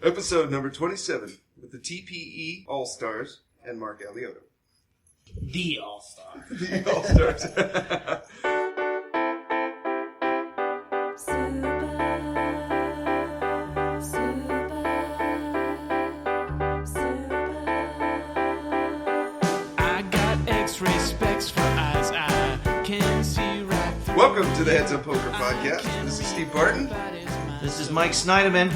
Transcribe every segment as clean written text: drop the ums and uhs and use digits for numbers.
Episode number 27 with the TPE All-Stars and Marc Alioto. The All-Star. The All-Stars. Welcome to the Heads Up Poker Podcast. This is Steve Barton. This is Mike Snyderman.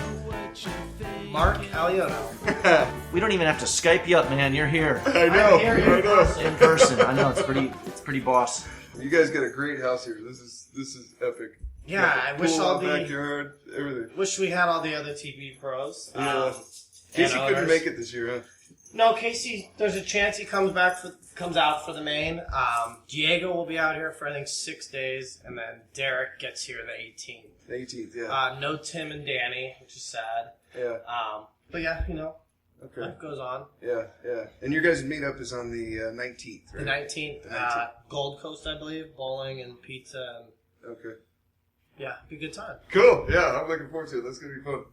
Marc Alioto. We don't even have to Skype you up, man. You're here. I know. In person. I know, it's pretty boss. You guys got a great house here. This is epic. Yeah, I wish all the backyard, everything. Wish we had all the other TPE pros. Yeah. Casey couldn't make it this year, huh? No, Casey. There's a chance he comes out for the main. Diego will be out here for I think 6 days, and then Derek gets here the 18th. The 18th, yeah. No Tim and Danny, which is sad. Yeah. But yeah, okay. Life goes on. Yeah. And your guys' meetup is on the 19th, right? The 19th. Gold Coast, I believe. Bowling and pizza. Okay. Yeah, be a good time. Cool. Yeah, I'm looking forward to it. That's going to be fun.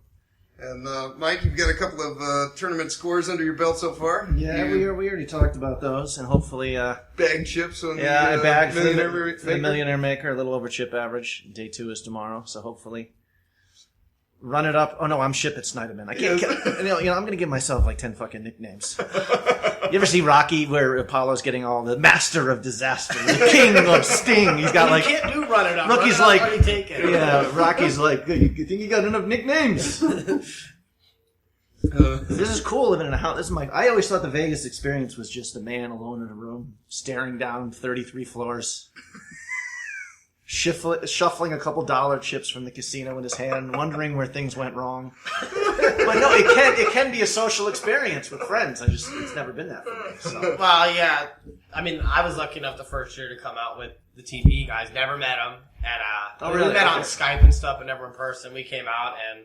And Mike, you've got a couple of tournament scores under your belt so far. Yeah, we already talked about those, and hopefully... bag chips on I bagged the Millionaire Maker, a little over chip average. Day 2 is tomorrow, so hopefully... Run it up. Oh no, I'm Ship at Snyderman. I can't. I'm gonna give myself like 10 fucking nicknames. You ever see Rocky where Apollo's getting all the master of disaster, the king of sting? He's got like. You can't do run it up. Rocky's run it like. up, take it. Yeah, Rocky's like. You think you got enough nicknames? This is cool living in a house. This is I always thought the Vegas experience was just a man alone in a room, staring down 33 floors. Shuffling a couple dollar chips from the casino in his hand, wondering where things went wrong. But no, it can be a social experience with friends. It's never been that for me. So. Well, yeah. I mean, I was lucky enough the first year to come out with the TPE guys. Never met them. And, we met on Skype and stuff, but never in person. We came out and,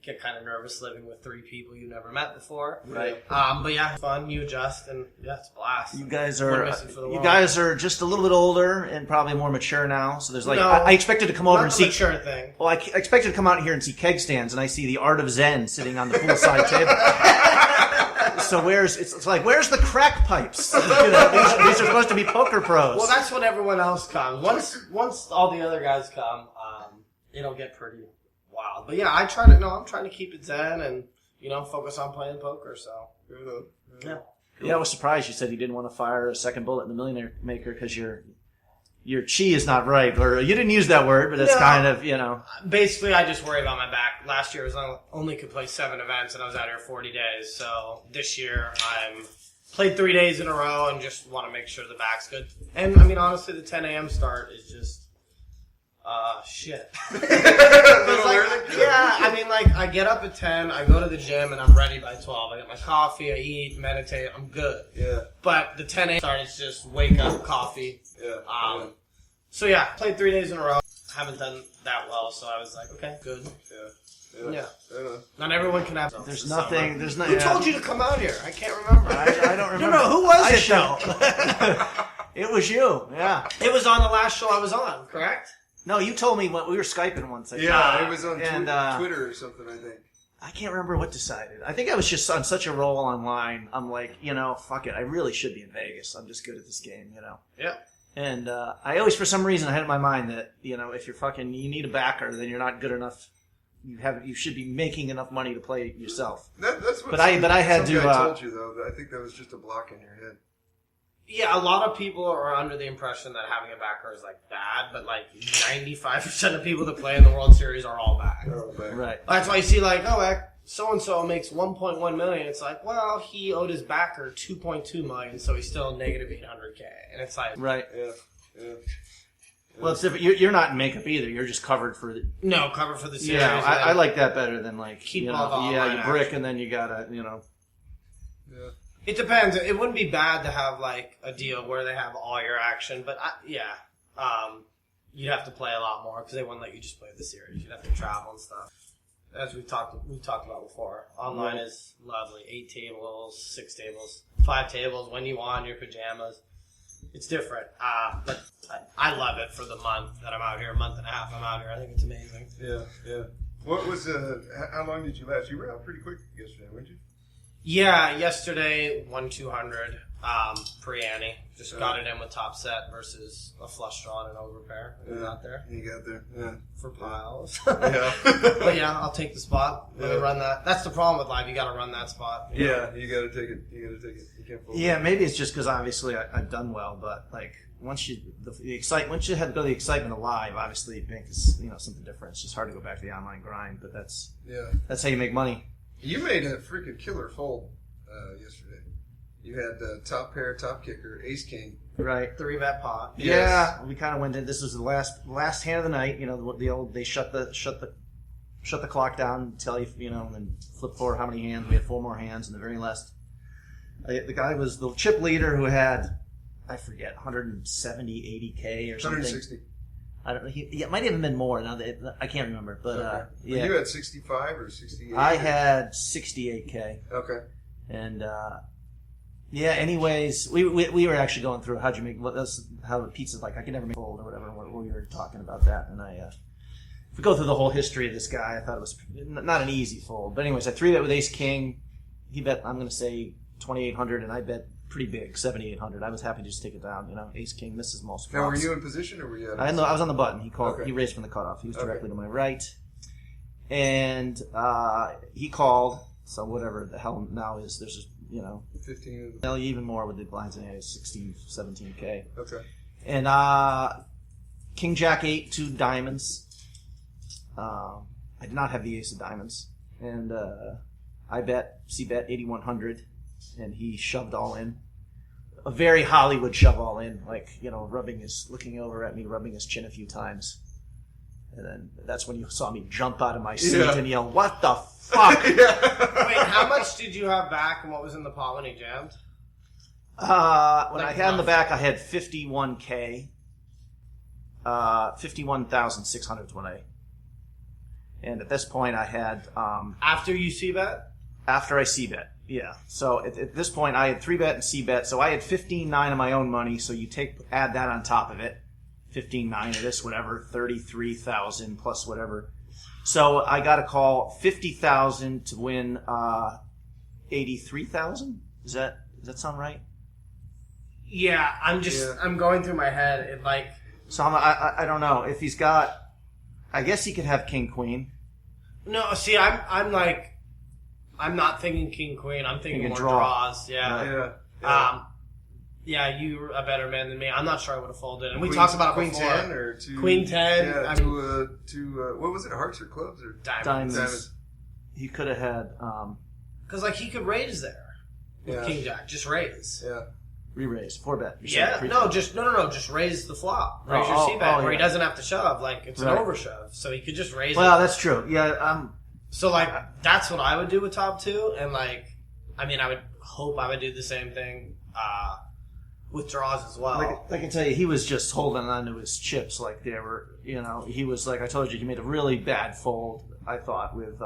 get kind of nervous living with 3 people you've never met before. Right. But yeah, fun. You adjust, and yeah, it's a blast. You guys are just a little bit older and probably more mature now. So there's like, no, I expected to come over and see. Mature thing. Well, I expected to come out here and see keg stands, and I see the Art of Zen sitting on the poolside table. So where's the crack pipes? These are supposed to be poker pros. Well, that's when everyone else comes. Once all the other guys come, it'll get pretty wild. But yeah, I'm trying to keep it zen and, focus on playing poker, so. Yeah. Yeah, I was surprised you said you didn't want to fire a second bullet in the Millionaire Maker because your chi is not right, or you didn't use that word, but it's kind of, Basically, I just worry about my back. Last year, I only could play 7 events, and I was out here 40 days. So this year, I'm played 3 days in a row and just want to make sure the back's good. And, I mean, honestly, the 10 a.m. start is just... shit. I get up at 10, I go to the gym, and I'm ready by 12. I get my coffee, I eat, meditate, I'm good. Yeah. But the 10 a.m. start is just wake up, coffee. Yeah. So yeah, played 3 days in a row. Haven't done that well, so I was like, okay, good. Yeah. Not everyone can have. There's nothing. Who told you to come out here? I can't remember. I don't remember. No, who was it though? It was you. Yeah. It was on the last show I was on, correct? No, you told me when we were Skyping once. It was on Twitter or something, I think. I can't remember what decided. I think I was just on such a roll online. I'm like, fuck it. I really should be in Vegas. I'm just good at this game, Yeah. And I always, for some reason, I had in my mind that, if you need a backer, then you're not good enough. You should be making enough money to play yourself. That's what I had to. I told you though. I think that was just a block in your head. Yeah, a lot of people are under the impression that having a backer is bad, but 95% of people that play in the World Series are all back. They're all back. Right. That's why you see so and so makes $1.1 million. It's like, well, he owed his backer $2.2 million, so he's still negative $800K, and it's like, right. Yeah. Well, it's different. You're not in makeup either. You're just covered for the... No, covered for the series. Yeah, I like that better than keep all the you brick and then you gotta, Yeah. It depends. It wouldn't be bad to have a deal where they have all your action, but you'd have to play a lot more because they wouldn't let you just play the series. You'd have to travel and stuff. As we've talked about before, online is lovely. 8 tables, 6 tables, 5 tables when you want your pajamas. It's different, but I love it for the month that I'm out here. A month and a half I'm out here. I think it's amazing. Yeah. What was how long did you last? You were out pretty quick yesterday, weren't you? Yeah, yesterday 1/200 pre-ante. Just got it in with top set versus a flush draw and an over pair. We got there. You got there, yeah. For piles. Yeah. But yeah, I'll take the spot. Let me run that. That's the problem with live. You got to run that spot. Yeah, you got to take it. You can't fold Yeah, maybe it's just because obviously I've done well, but like once you have to go to the excitement of live, obviously it makes something different. It's just hard to go back to the online grind, but that's how you make money. You made a freaking killer fold yesterday. You had top pair, top kicker, ace king. Right. 3-bet pot. Yeah, Yes. we kind of went in. This was the last hand of the night. The old they shut the clock down, tell you and then flip forward how many hands. We had 4 more hands, and the very last. The guy was the chip leader who had, I forget, 170, 80K or something. 160. I don't know. It might even been more. Now I can't remember, but Okay. yeah. You had 65 or 68? I had 68K, Okay. and anyways, we were actually going through how'd you make how the pizza's like. I could never make fold or whatever. When we were talking about that, and if we go through the whole history of this guy, I thought it was not an easy fold. But anyways, I 3-bet with ace king. He bet, I'm going to say 2,800, and I bet pretty big, 7,800. I was happy to just take it down. Ace king misses most Now, were flops. you in position or were you? I was on the button. He called. Okay. He raised from the cutoff. He was directly to my right, and he called. So whatever the hell now is, there's just 15. Now even more with the blinds in it, 16, 17K. Okay. And King Jack 8, 2 diamonds. I did not have the ace of diamonds, and I c-bet 8,100, and he shoved all in. A very Hollywood shove all in, like looking over at me, rubbing his chin a few times, and then that's when you saw me jump out of my seat and yell, "What the fuck?" Wait, how much did you have back and what was in the pot when he jammed? When I had in the back, I had 51K, 51,600 when and at this point I had After you c-bet? after I c-bet, yeah. So at this point I had 3-bet and c-bet, so I had 15.9 of my own money. So you add that on top of it, 15.9 of this, whatever, 33,000 plus whatever. So I got a call 50,000 to win 83,000. Does that sound right? Yeah, I'm going through my head. So I don't know if he's got. I guess he could have king queen. No, see, I'm not thinking king queen. I'm thinking more draws. Yeah. Yeah, you're a better man than me. I'm not sure I would have folded. And we talked about it Queen before. 10 or 2. Queen 10. Yeah, two. What was it? Hearts or clubs or Diamonds. He could have had Because he could raise there with king jack. Just raise. Yeah. re-raise 4-bet. Yeah. No. Just raise the flop. Raise your c-bet, where he doesn't have to shove. It's an overshove, so he could just raise. Well, that's true. Yeah. So that's what I would do with top 2, and I would hope I would do the same thing with draws as well. I can tell you, he was just holding on to his chips like they were. He was I told you, he made a really bad fold. I thought with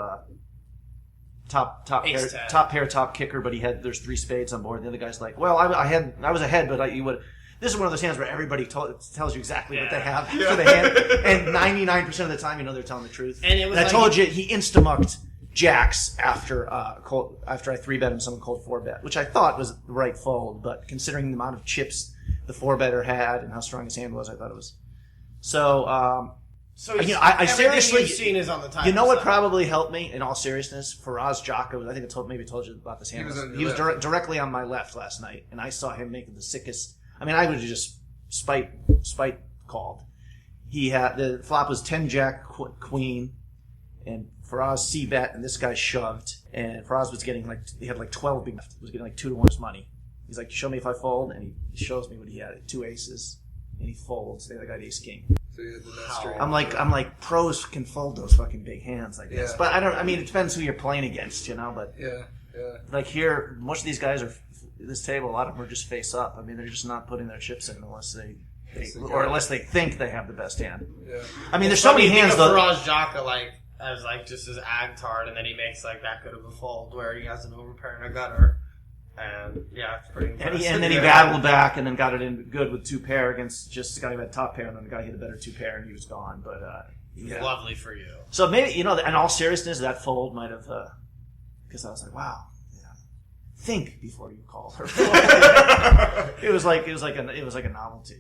top Ace pair, 10. top pair, top kicker, but there's 3 spades on board. The other guy's like, well, I was ahead, but you would. This is one of those hands where everybody tells you exactly what they have for the hand, and 99% of the time, they're telling the truth. And it was I told you, he insta-mucked jacks after I 3-bet him someone called 4-bet, which I thought was the right fold, but considering the amount of chips the 4-better had and how strong his hand was, I thought it was. So, I seriously you've seen is on the time. You know what probably helped me, in all seriousnite, Faraz Jaka, I think I told you about this hand. He was directly on my left last night, and I saw him making the sickest. I would have just spite called. He had the flop was 10 jack queen, and Faraz c-bet, and this guy shoved, and Faraz was getting he had 12 big left. He was getting 2 to 1 his money. He's like, show me if I fold, and he shows me what he had, 2 aces, and he folds. The other guy had ace king. So you had the nut straight. I'm like pros can fold those fucking big hands like this, but it depends who you're playing against, But here, most of these guys are. This table, a lot of them are just face up. They're just not putting their chips in unless unless they think they have the best hand. Yeah. There's so many hands though. Faraz Jaka as just as ag card, and then he makes that good of a fold where he has an overpair and a gutter, and it's pretty impressive. And then he battled back and then got it in good with 2 pair against just the guy who had top pair, and then the guy who had a better 2 pair, and he was gone. But Yeah. Lovely for you. So maybe, in all seriousness, that fold might have, because I was like, wow, yeah, think before you call her. It was like a novelty,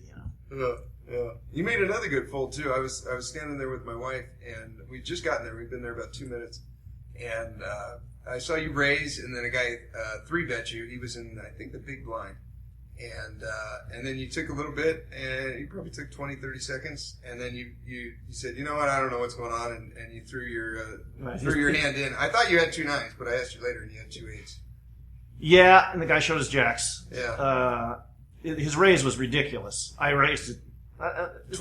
Yeah. You made another good fold too. I was standing there with my wife, and we'd just gotten there. We'd been there about 2 minutes, and I saw you raise, and then a guy 3-bet you. He was in, I think, the big blind, and then you took a little bit, and you probably took 20, 30 seconds, and then you said, you know what, I don't know what's going on, and you threw your hand in. I thought you had 2 9s, but I asked you later, and you had 2 8s. Yeah, and the guy showed his jacks. Yeah. His raise was ridiculous. I raised it. Is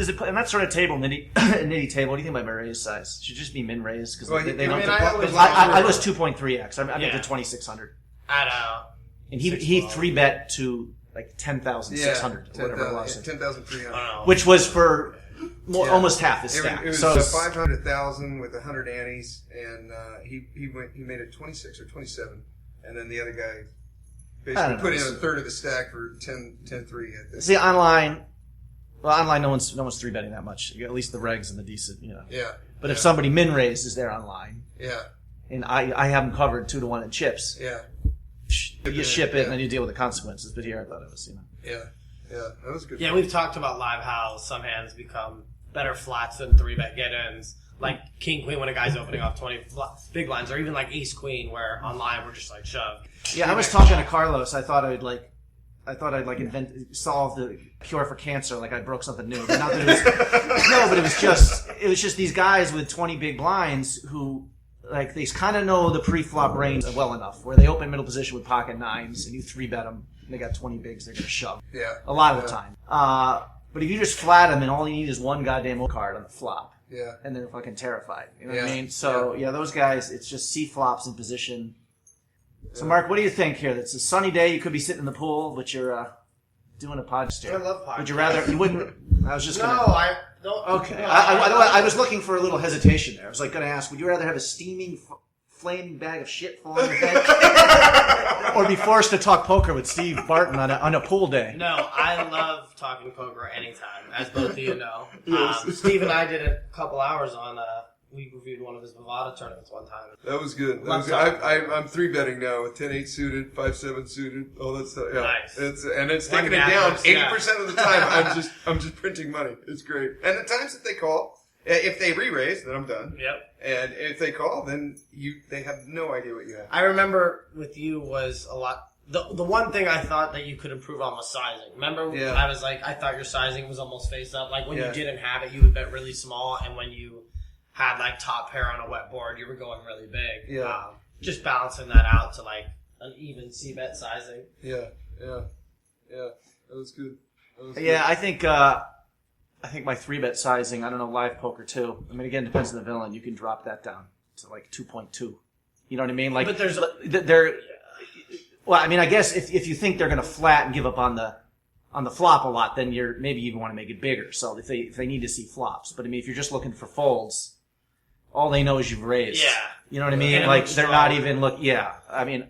it in that sort of table, nitty table? What do you think about my raise size? Should just be min raise because they don't. I was 2.3x. I'm at the 2600. And he 3-bet to like 10,600 or whatever it was. 10,300. Which was for almost half the stack. It was 500,000 with 100 antes, and he made it 26 or 27, and then the other guy basically put in a third of the stack for 10-3. See, online, no one's 3-betting that much. At least the regs and the decent, Yeah. But if somebody min raises there online, yeah, and I have them covered 2-1 in chips, yeah, you ship it and then you deal with the consequences. But here I thought it was, Yeah, that was good. Yeah, we've talked about live how some hands become better flats than 3-bet get-ins. Like king queen when a guy's opening off 20 big blinds, or even like ace queen where online we're just like shoved. Yeah, I was talking to Carlos. I thought I'd solve the cure for cancer. Like I broke something new. But not that it was, no, but it was just these guys with 20 big blinds who like they kind of know the pre-flop range well enough where they open middle position with pocket 9s and you 3-bet them. And they got 20 bigs. They're gonna shove. Yeah, a lot of the time. But if you just flat them and all you need is one goddamn card on the flop. Yeah. And they're fucking terrified. You know what I mean? So, those guys, it's just C flops in position. So, Mark, what do you think here? It's a sunny day. You could be sitting in the pool, but you're doing a podcast. I love podcasts. Would you rather? You wouldn't? I was just going to. No, I don't. Okay. I was looking for a little hesitation there. I was like going to ask, would you rather have a steaming, flaming bag of shit fall on your head? Or be forced to talk poker with Steve Barton on a pool day? No, I love talking poker anytime, as both of you know. Yes. Steve and I did a couple hours on, we reviewed one of his Bovada tournaments one time. That was good. I'm 3-betting now with 10-8 suited, 5-7 suited, all that stuff. Yeah. Nice. It's taking it down 80% of the time. I'm just printing money. It's great. And the times that they call, if they re-raise, then I'm done. Yep. And if they call, then they have no idea what you have. I remember with you was a lot. The one thing I thought that you could improve on was sizing. Remember, I was like, I thought your sizing was almost face up. Like when you didn't have it, you would bet really small, and when you had like top pair on a wet board, you were going really big. Yeah. Just balancing that out to like an even C-bet sizing. Yeah. That was good. Yeah, I think my 3-bet sizing, I don't know, live poker too. I mean, again, depends on the villain. You can drop that down to like 2.2. You know what I mean? Like, but there's well, I mean, I guess if you think they're going to flat and give up on the flop a lot, then maybe you even want to make it bigger. So if they need to see flops, but I mean, if you're just looking for folds, all they know is you've raised. Yeah. You know what I mean? And like they're not even Yeah. I mean,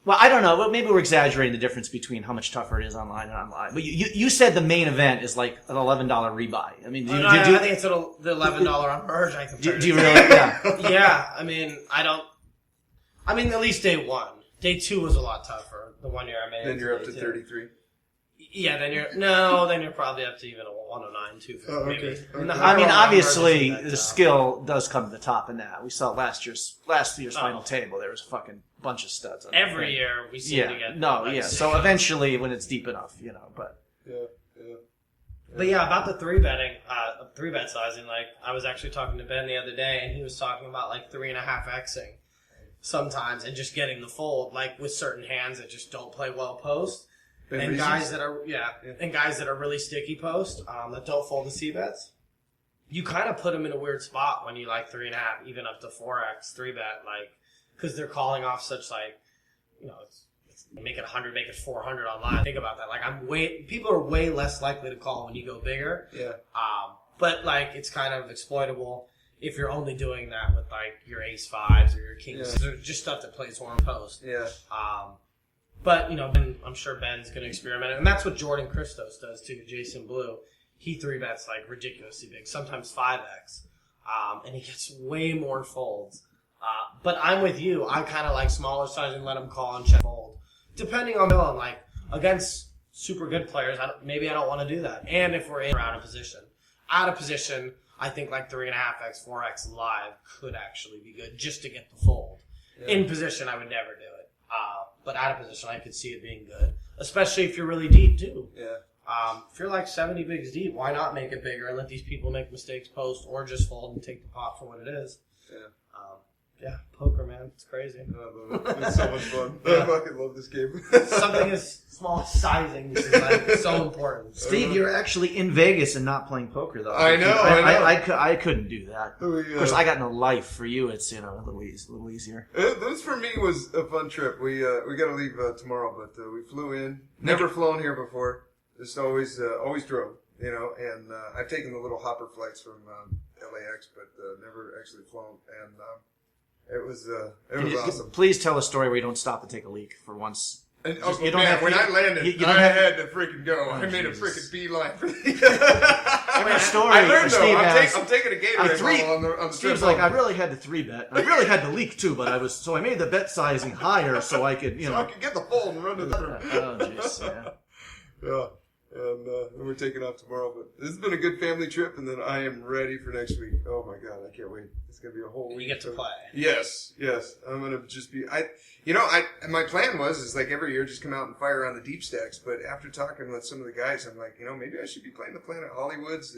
well, I don't know. But maybe we're exaggerating the difference between how much tougher it is online and online. But you said the main event is like an $11 rebuy. I mean, I think it's the $11 on merge. Do you really? Yeah. Yeah. I mean, at least day 1. Day 2 was a lot tougher. The 1 year I made. Then you're up to 33. Yeah, then you're probably up to even a 109, 250. Oh, okay. Maybe. I mean, obviously, the skill does come to the top in that. We saw last year's final table. There was a fucking bunch of studs on every year we seem to get. So eventually, when it's deep enough, but. Yeah. But yeah, about the 3-betting, 3-bet sizing, like, I was actually talking to Ben the other day, and he was talking about, like, 3.5xing sometimes, and just getting the fold, like, with certain hands that just don't play well post. And guys that are really sticky post, that don't fold the C-bets, you kind of put them in a weird spot when you, like, 3.5, even up to 4x 3-bet, like, because they're calling off such, like, it's make it 100, make it 400 online. Think about that. Like, people are way less likely to call when you go bigger. Yeah. But like, it's kind of exploitable if you're only doing that with like your ace 5s or your kings, just stuff that plays warm post. Yeah. But I'm sure Ben's going to experiment, and that's what Jordan Christos does too. Jason Blue, he 3-bets like ridiculously big, sometimes 5x, and he gets way more folds. But I'm with you. I kind of like smaller size and let him call and check fold, depending on villain. Like against super good players, maybe I don't want to do that. And if we're in or out of position, I think like 3.5x, 4x live could actually be good just to get the fold. Yeah. In position, I would never do it. But out of position, I could see it being good, especially if you're really deep too. Yeah. If you're like 70 bigs deep, why not make it bigger and let these people make mistakes post or just fold and take the pot for what it is? Yeah. Yeah, poker, man. It's crazy. I love it. It's so much fun. I fucking love this game. Something as small as sizing is like so important. Steve, you're actually in Vegas and not playing poker, though. I know. I couldn't do that. Oh, Of course, I got no life. For you, it's a little easier. This for me was a fun trip. We got to leave tomorrow, but we flew in. Never flown here before. Just always drove. And I've taken the little hopper flights from LAX, but never actually flown. And it was awesome. Please tell a story where you don't stop to take a leak for once. And, when I landed, I had to freaking go. I made a freaking beeline for the story. I learned though. Steve I'm taking a Gatorade on the Steve's like, I really had to 3-bet. I really had to leak too, but I made the bet sizing higher so I could, I could get the fold and run to the other. Oh, jeez, yeah. Yeah. And we're taking off tomorrow, but this has been a good family trip, and then I am ready for next week. Oh my God, I can't wait! It's gonna be a whole week. You get to play. Yes. I'm gonna just be. My plan was like every year just come out and fire on the deep stacks. But after talking with some of the guys, I'm like, maybe I should be playing the Planet Hollywoods.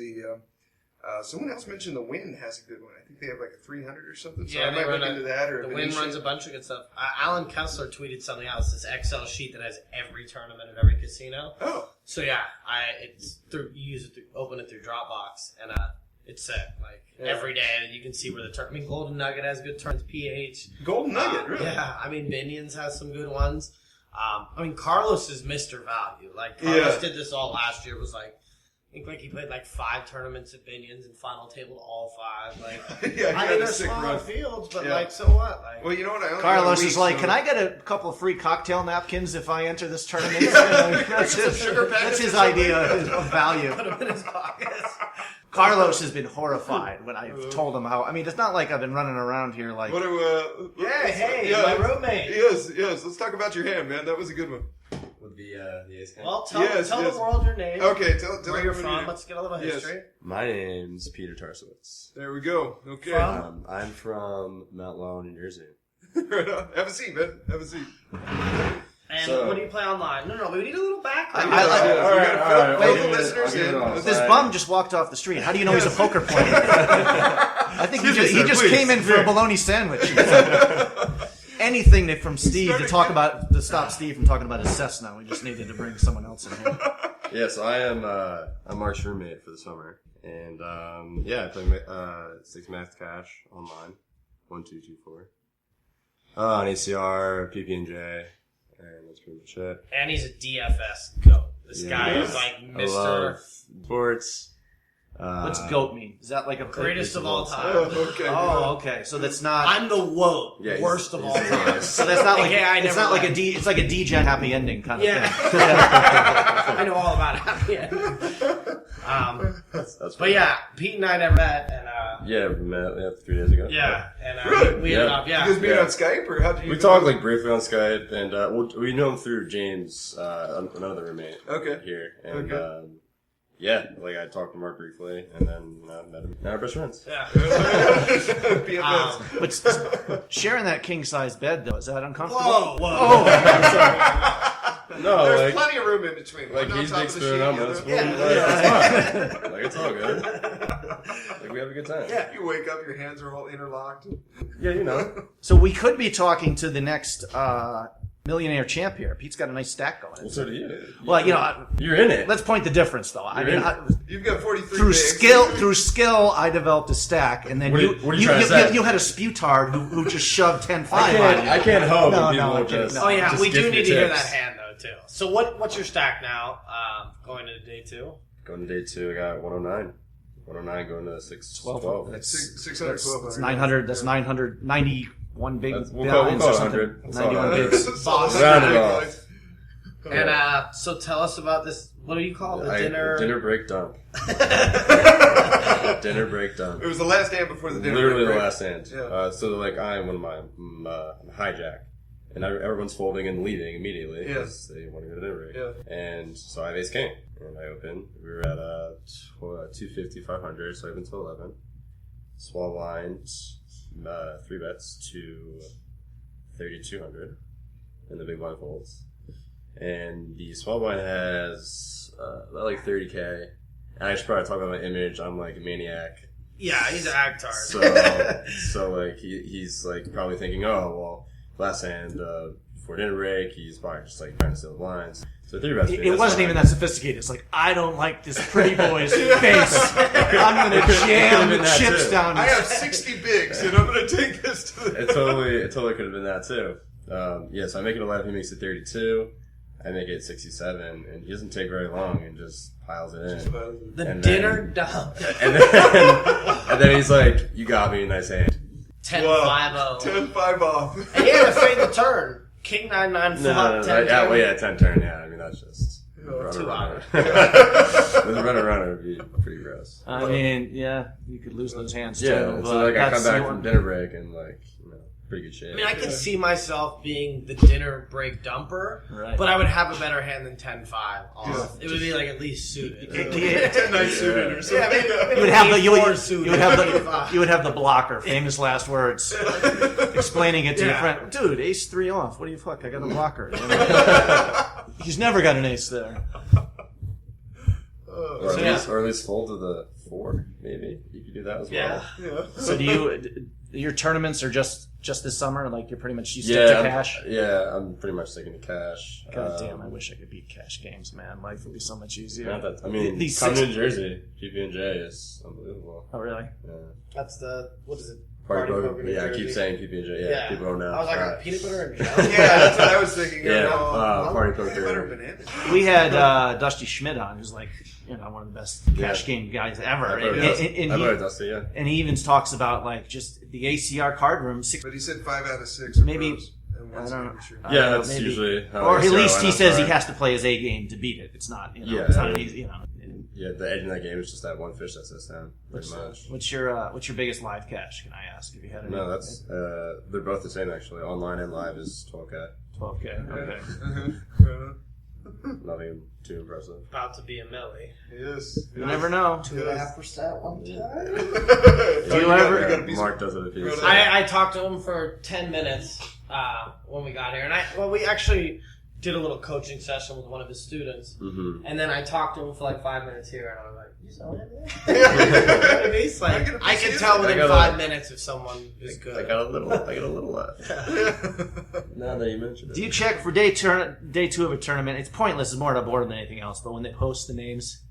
Someone else mentioned the Win has a good one. I think they have like a 300 or something. So I might look into that. Or the Win runs a bunch of good stuff. Alan Kessler tweeted something else. This Excel sheet that has every tournament at every casino. Oh. So yeah, open it through Dropbox, and it's set every day. You can see where the tournament. Golden Nugget has good tournaments. PH. Golden Nugget, really? Yeah, Binions has some good ones. Carlos is Mr. Value. Carlos did this all last year. Was I think he played 5 tournaments at Binions and final tabled all 5. They're smaller fields, but so what? Well, you know what? Carlos is like, can I get a couple of free cocktail napkins if I enter this tournament? That's his idea of value. Put them in his pockets. Carlos has been horrified when I've told him how. It's not like I've been running around here like. My roommate. Yes. Let's talk about your hand, man. That was a good one. With the ace hand? Well, tell the world your name. Okay, tell where you're from. Let's get a little history. My name's Peter Tarsiewicz. There we go. Okay. I'm from Mount Laurel, New Jersey. Right on. Have a seat, man. Have a seat. And what do you play online? No, we need a little background. Listeners in. This bum just walked off the street. How do you know he's a poker player? I think he just came in for a bologna sandwich. Anything from Steve to stop Steve from talking about his Cessna. We just needed to bring someone else in here. Yeah, so I'm Mark's roommate for the summer, and I play 6 max cash online, 1224, on ACR, PPNJ, and that's pretty much it. And he's a DFS goat. This guy is Mr. I love sports. What's GOAT mean? Is that like a greatest of all time? Oh, okay. So that's not. I'm the woat. Yeah, worst of all time. So that's not like. It's not like it's like a DJ happy ending kind of thing. I know all about happy ending. But yeah, Pete and I never met, and we met 3 days ago. Yeah, and we ended up. Yeah, you guys meet on Skype, or how did you? We talked briefly on Skype, and we know him through James, another roommate. Okay. Here, and I talked to Mark briefly, and then met him. Now we're best friends. Yeah. But sharing that king size bed though, is that uncomfortable? Whoa. No, there's plenty of room in between. He's big spoon, I'm not spoon. Yeah. It's fine. It's all good. We have a good time. Yeah. You wake up, your hands are all interlocked. Yeah, So we could be talking to the next millionaire champ here. Pete's got a nice stack going. Well, so do you. Well, you're in it. Let's point the difference, though. You've got 43 through skill, I developed a stack, and then what are you trying to say? You had a sputard who just shoved 10-5 I can't hope people just. Oh yeah, just we do need to hear that tips. hand though too. So what's your stack now? Going into day 2. Going to day 2, I got 109. 109 going to 612. That's 612. That's 900. That's 991 big We'll call it 100. 91 bigs. Round it off. And so tell us about this. What do you call it? The dinner break dump. Dinner break done. It was the last hand before the dinner Literally break. the last hand. Yeah. So like I'm hijack, and everyone's folding and leaving immediately because they want to go to dinner break. Yeah. And so I have ace king, and I open. We were at 250, 500, so I opened to 11. Small blind, 3 bets to 3,200, and the big blind folds. And the small blind has about like 30K. And I should probably talk about my image. I'm like a maniac. Yeah, he's an actard. So like he's like probably thinking, oh well, last hand before dinner break, he's probably just like trying to steal the blinds. So 3 bets. It wasn't even that sophisticated. It's like, I don't like this pretty boy's face. I'm going to jam the chips too. down. I have 60 bigs, and I'm going to take this to the... It totally could have been that too. So I make it 11. He makes it 32. I make it 67, and he doesn't take very long and just piles it in. The And dinner then- dump. And then he's like, "You got me, nice hand." 10-5-0. 10-5 off. And he had to fade the turn. King 9-9 flop, 10 Yeah, turn. well, yeah, 10 turn. Yeah, I mean that's just Too runner. high. With a runner would be pretty gross. I mean, yeah, you could lose those hands Yeah, too. so But like I come that's back the from one- dinner break and like pretty good shape. I mean, I could see myself being the dinner break dumper, Right. but I would have a better hand than 10-5 off. It would be like at least suited. 10-9 suited or something. Yeah, maybe You would have the you would, 8-4 suited. you would have the blocker. Famous last words. Explaining it to your Yeah. friend, dude. Ace 3 off. What do you fuck? I got a blocker. He's never got an ace there. or, at least fold to the 4, maybe. You could do that as well. Yeah. So your tournaments are just this summer? Like you're pretty much you stick to cash? Yeah, I'm pretty much sticking to cash. God damn, I wish I could beat cash games, man. Life would be so much easier. Not that, I mean, These coming six- to New Jersey, PB&J is unbelievable. Oh, really? Yeah. That's the, what is it? Party Poker, poker. New Yeah, I Jersey. keep saying PB&J. Yeah, people don't know. I was like, Alright. peanut butter and jelly? Yeah, that's what I was thinking. Yeah, No, party peanut butter poker. bananas. We had Dusty Schmidt on, who's like, one of the best cash game guys ever. I've And, heard of Dusty, yeah. and he even talks about like just the ACR card room. But he said 5 out of 6. Maybe- pros, and I one's don't know. maybe sure. I Yeah, don't know, that's maybe. usually how Or at ACR least he lineups says he are. has to play his A game to beat it. It's not, Yeah, it's not I an mean- easy, Yeah, the edge in that game is just that one fish that sits down, pretty much. What's your biggest live cash? Can I ask? Have you had any? No, that's they're both the same actually. Online and live is 12K. 12K. Okay. Nothing too impressive. About to be a millie. Yes. You never know. 2.5% one time. Do you ever? Mark does it a piece. I talked to him for 10 minutes when we got here. And we actually did a little coaching session with one of his students. Mm-hmm. And then I talked to him for like 5 minutes here. And I was like, you selling it? He's like, I can tell within 5 minutes if someone is good. I got a little left. Now that you mentioned it. Do you check for day 2 of a tournament? It's pointless. It's more on a board than anything else. But when they post the names,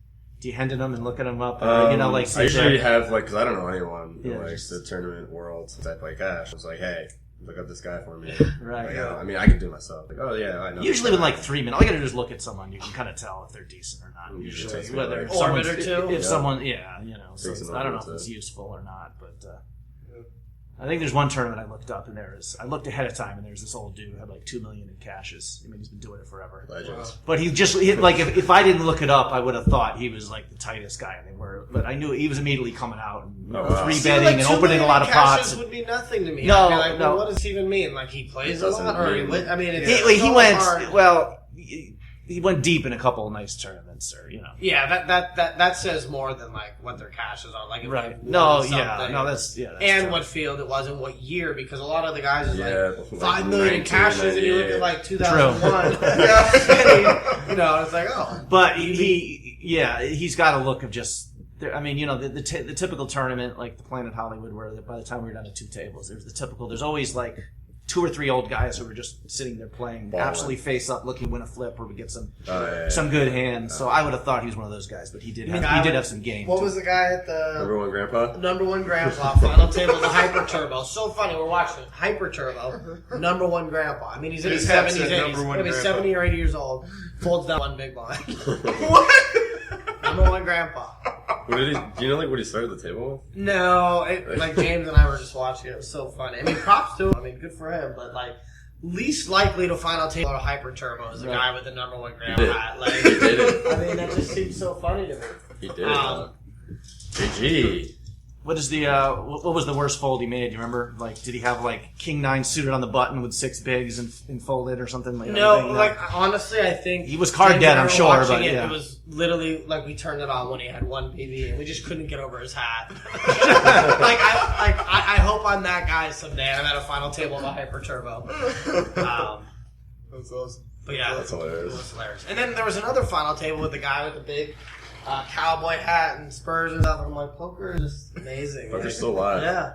do you hand them and look at them up? Or, I see usually their- have because I don't know anyone in Yeah, just- the tournament world since I play cash. I was like, hey, look up this guy for me. Right. Like, I mean, I can do it myself. Like, oh yeah, I know. Usually this with guy. like 3 minutes, all you gotta do is look at someone. You can kind of tell if they're decent or not. Usually Usually, takes me whether like if orbit someone's, or two. if Yeah. someone, so Takes it's, an I don't know orbit if it's to- useful or not, but I think there's one tournament I looked up and I looked ahead of time and there's this old dude who had like $2 million in cashes. I mean, he's been doing it forever. Legends. But if I didn't look it up, I would have thought he was like the tightest guy they were. But I knew he was immediately coming out and Oh, wow. 3 See, betting like, and 2 opening a million lot of cashes pots. would be nothing to me. No, I'd be like, no. well, what does he even mean? Like he plays a Doesn't lot, or mean- I mean, it's He so went hard. well. He went deep in a couple of nice tournaments, or Yeah, that says more than like what their cashes are. Like if right. they No, won yeah, something. no, that's and true. what field it was and what year, because a lot of the guys is Yeah, like like 5 million in cashes, and you look at like 2001. It's like, oh, But he's got a look of just. I mean, the typical tournament, like the Planet Hollywood, where by the time we were down to 2 tables, there's the typical. There's always like 2 or 3 old guys who are just sitting there playing, Balling. absolutely face up, looking to win a flip or we get some Yeah. some good hands. So I would have thought he was one of those guys, but he did have some game. what was the guy at the Number one grandpa. number 1 grandpa final table? The Hyper Turbo. So funny. We're watching it. Hyper Turbo. Number 1 grandpa. I mean, he's in his His hat 70s, said 80s. number one Maybe grandpa. 70 or 80 years old. Folds down 1 big blind. What? Number 1 grandpa. What did he? Do you know like what he started the table with? No, like James and I were just watching it. It was so funny. I mean, props to him. I mean, good for him. But like, least likely to final table a Hyper Turbo is the guy with the number 1 grandpa did. hat. Like, He did it. I mean, that just seems so funny to me. He did. GG. What is the what was the worst fold he made? Do you remember? Like, did he have like king 9 suited on the button with 6 bigs and folded or something like that? No, like honestly, I think he was card dead. I'm sure, but it, yeah, it was literally like we turned it on when he had 1 PB and we just couldn't get over his hat. I hope I'm that guy someday. I'm at a final table of a hyper turbo. That's awesome. But yeah, That's hilarious. It was hilarious. And then there was another final table with the guy with the big cowboy hat and spurs and stuff. I'm like, poker is just amazing. Poker's still alive. Yeah.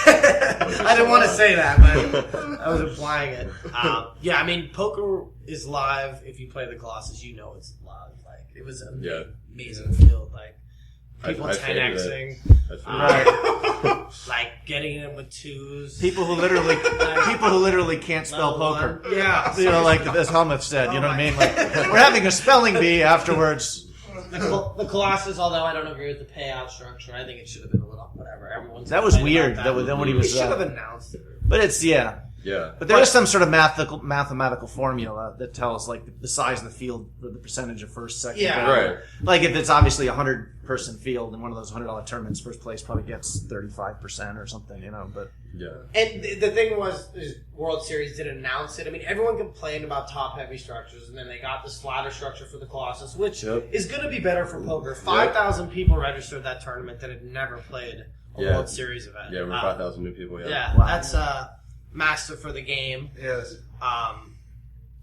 I didn't want to say that, but I was implying it. Yeah, I mean, poker is live. If you play the Colossus, you know it's live. Like, it was an amazing field. Like, people 10xing. right. Like, getting in with 2s. People who literally can't spell poker. Yeah. You know, like as Helmuth said. You know what I mean? Like, we're having a spelling bee afterwards. The Colossus, although I don't agree with the payout structure, I think it should have been a little whatever. Everyone's That was weird. That was then when he was. He should have announced it. But it's Yeah. But there is some sort of mathematical formula that tells like the size of the field or the percentage of first, second. Yeah. Right. Like if it's obviously a 100-person field in one of those $100 tournaments, first place probably gets 35% or something, you know. But Yeah. And the thing was, is World Series didn't announce it. I mean, everyone complained about top-heavy structures, and then they got this flatter structure for the Colossus, which is going to be better for poker. 5,000 people registered that tournament that had never played a World Series event. Yeah, we're 5,000 new people. Yeah, Wow. that's massive for the game. Yes.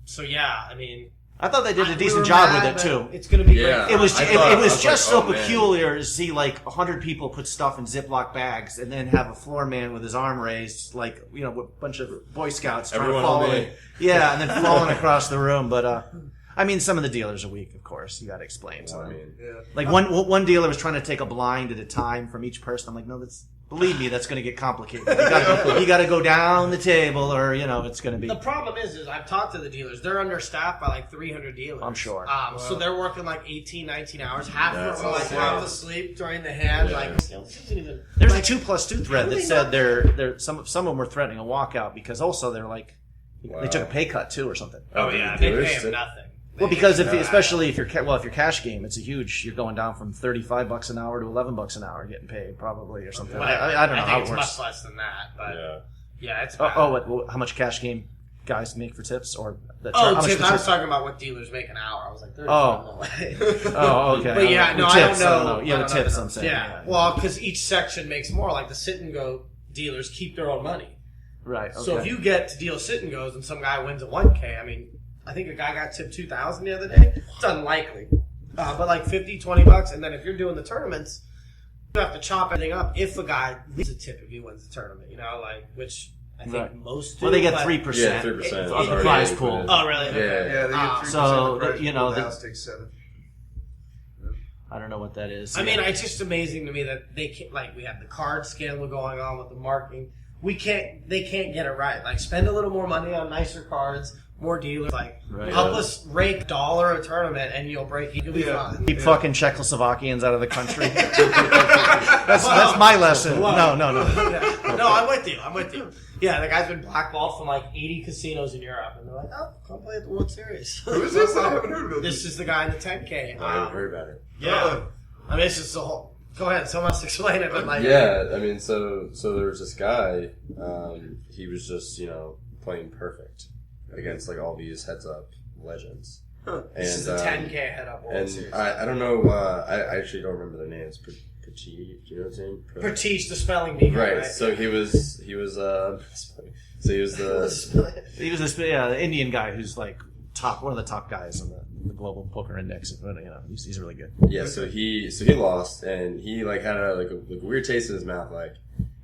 So yeah, I mean, I thought they did a we decent were job mad, with it too. but it's going to be Yeah. great. It was I was just like, so oh, man. peculiar to see like 100 people put stuff in Ziploc bags and then have a floor man with his arm raised, like, you know, with a bunch of Boy Scouts trying Everyone to follow on me. it. Yeah, and then falling across the room. But I mean, some of the dealers are weak, of course. You got to explain. Well, I So. mean, Yeah. Like one dealer was trying to take a blind at a time from each person. I'm like, no, believe me, that's going to get complicated. You got to go down the table, or you know, it's going to be. The problem is I've talked to the dealers. They're understaffed by like 300 dealers. I'm sure. So they're working like 18, 19 hours. Half of them are like awesome. half asleep during the hand. Yeah. Like, this isn't even. There's like, a 2+2 thread how do that they said not- they're some of them were threatening a walkout because also they're like Wow. they took a pay cut too or something. Oh yeah, they pay him nothing. Well, because especially if you're if you're cash game, it's a huge. You're going down from $35 an hour to $11 an hour getting paid probably or something. I don't know I how think it it's works. much less than that, but yeah. yeah, it's bad. How much cash game guys make for tips or Oh, how much tips. the I was tip- talking about what dealers make an hour. I was like, 35, Oh. no way. Oh, okay. But yeah, no, With I tips, don't know. Yeah, I with don't know. tips, I'm saying. Yeah, well, because each section makes more. Like the sit and go dealers keep their own money. Right. Okay. So if you get to deal sit and goes and some guy wins a 1K, I mean, I think a guy got tipped $2,000 the other day. It's unlikely, but like $50-$20, and then if you're doing the tournaments, you have to chop everything up. If a guy leaves a tip if he wins the tournament, you know, like which I think Right. most do. well, they get but- 3%. Yeah, 3% of the prize pool. Oh, really? Yeah. Okay. Yeah, they get 3% So, of the prize you know, pool. The the- house takes 7. I don't know what that is. I mean, it's just amazing to me that they can't, like, we have the card scandal going on with the marketing. They can't get it right. Like, spend a little more money on nicer cards, more dealers. Like, Right. help us rake $1 a tournament and you'll break it. You'll be fine. Keep fucking Czechoslovakians out of the country. that's my lesson. Whoa. No. Yeah. No, I'm with you. Yeah, the guy's been blackballed from like 80 casinos in Europe, and they're like, "Oh, come play at the World Series." Who is this? I haven't heard of This is the guy in the 10K. I haven't heard about it. Yeah, I mean, it's just the whole. Go ahead, someone else explain it, but like, Yeah, I mean, so there was this guy. He was just playing perfect against like all these heads up legends. this is the 10K head up World And Series. I don't know. I actually don't remember their names. Petit, do you know his name? Pratish, the spelling bee guy. Right. So he was so he was the He was this the Indian guy who's like one of the top guys on the global poker index. He's really good. yeah. So he lost, and he like had a weird taste in his mouth. Like,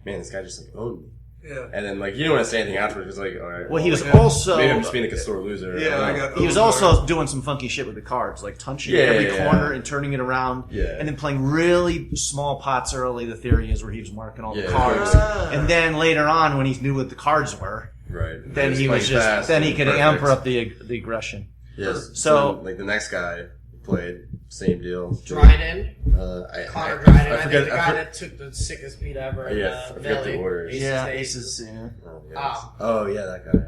man, this guy just like owned me. Yeah. And then like you don't want to say anything afterwards. It's like, all right. Well, he was yeah. also maybe I'm just being like a sore loser. Yeah, I got he was also doing some funky shit with the cards, like punching every corner and turning it around, Yeah. and then playing really small pots early. The theory is where he was marking all the Yeah. cards, Ah. and then later on when he knew what the cards were, Right. then he was playing fast then he and could perfect. amp up the aggression. Yes. So- then, like the next guy played same deal. Dryden, Connor Dryden. I think the guy that took the sickest beat ever. In, I forget the Philly. orders. Aces. Yeah. Oh yeah, that guy.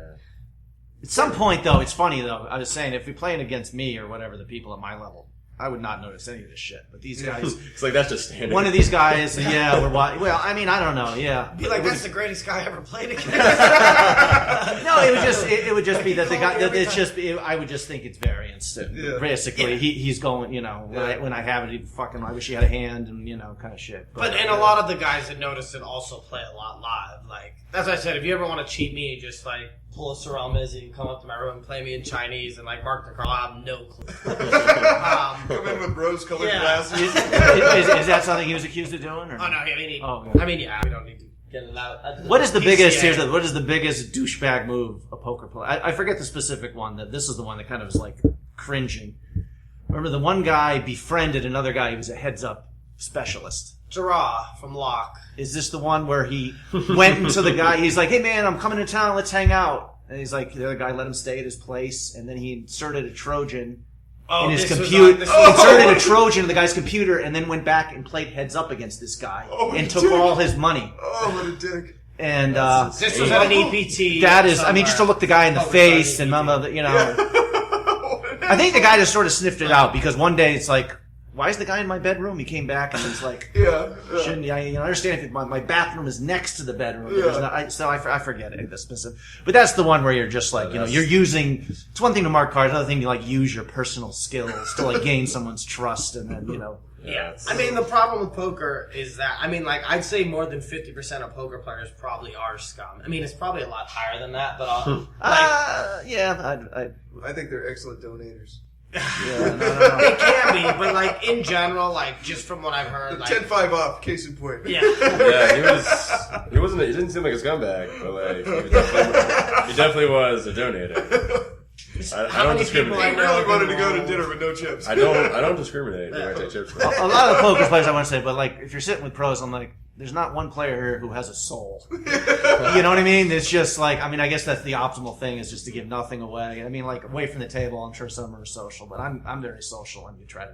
At some point, though, it's funny though. I was saying if you're playing against me or whatever, the people at my level, I would not notice any of this shit. But these guys, It's like that's just standard. one of these guys, yeah, we're watching. Well, I mean, I don't know, yeah. Be like, that's the greatest guy I ever played against. No, it would just be that the guy. That it's just. I would just think it's variance. Basically, he's going. You know, when I have it, he fucking. I wish he had a hand, and kind of shit. But and a lot of the guys that notice it also play a lot live. Like as I said, if you ever want to cheat me, just like pull a Sorrel Mizzy and come up to my room and play me in Chinese and like Mark the Carl. I have no clue. Come in with rose-colored Yeah. glasses. Is that something he was accused of doing? Or? Oh no, I mean, Okay. I mean, yeah, we don't need to get it out. What is the biggest? PCA. Here's what is the biggest douchebag move a poker player? I forget the specific one. That this is the one that kind of was like cringing. Remember the one guy befriended another guy who was a heads-up specialist. Gerard from Locke. Is this the one where he went into the guy? He's like, "Hey man, I'm coming to town. Let's hang out." And he's like, the other guy let him stay at his place, and then he inserted a Trojan in his computer. Inserted a Trojan in the guy's computer, and then went back and played heads up against this guy and took all his money. Oh, what a dick. And This was at an EPT. that is, I mean, just to look the guy in the face and mama, I think the guy just sort of sniffed it out because one day it's like, why is the guy in my bedroom? He came back and it's like, shouldn't he? I understand if my bathroom is next to the bedroom. So I forget it, the specific. But that's the one where you're just like, you're using, it's one thing to mark cards, another thing to like use your personal skills to like gain someone's trust and then, Yeah. I mean, the problem with poker is that, I mean, like, I'd say more than 50% of poker players probably are scum. I mean, it's probably a lot higher than that, but I think they're excellent donators. It can be, but like in general, like just from what I've heard, like 10-5 off, case in point. Yeah. Yeah, he didn't seem like a scumbag, but like he definitely was a donator. I don't discriminate. He really wanted to go to dinner with no chips. I don't discriminate when I take chips. A lot of the poker players I want to say, but like if you're sitting with pros, I'm like, there's not one player here who has a soul. You know what I mean? It's just like, I mean, I guess that's the optimal thing is just to give nothing away. I mean, like away from the table, I'm sure some are social, but I'm very social and you try to,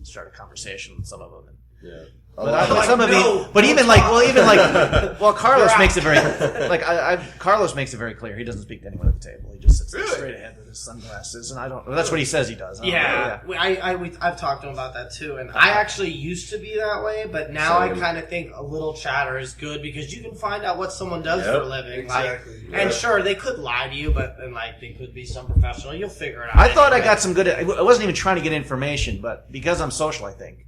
start a conversation with some of them. Yeah. But some of you, but even like, Carlos makes it very, Carlos makes it very clear. He doesn't speak to anyone at the table. He just sits there straight ahead with his sunglasses, and that's what he says he does. I've talked to him about that too, and I actually used to be that way, but now I kind of think a little chatter is good because you can find out what someone does for a living. Exactly. And sure, they could lie to you, but they could be some professional. You'll figure it out. I thought I got some good. I wasn't even trying to get information, but because I'm social, I think.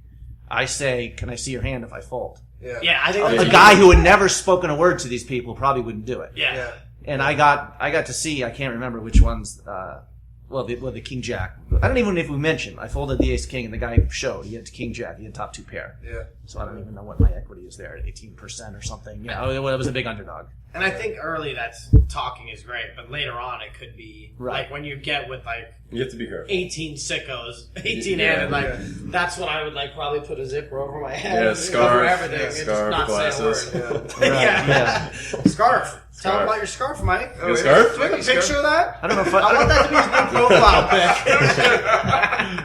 I say, can I see your hand if I fold? Yeah, I think A guy who had never spoken a word to these people probably wouldn't do it. Yeah. And I got to see, I can't remember which ones, the King Jack. I don't even know if we mentioned. I folded the Ace King and the guy showed. He had King Jack. He had top two pair. Yeah. So I don't even know what my equity is there, 18% or something. Yeah, it was a big underdog. And I think early that's talking is great, but later on it could be like when you get with like You have to be careful. 18 sickos, 18-handed, that's when I would probably put a zipper over my head. Yeah, scarf, over everything, and scarf, just not glasses. say a word. Yeah. Scarf. Tell them about your scarf, Mike. You have a scarf? Do you have a picture of that? I don't know if I want that to be his new profile pic.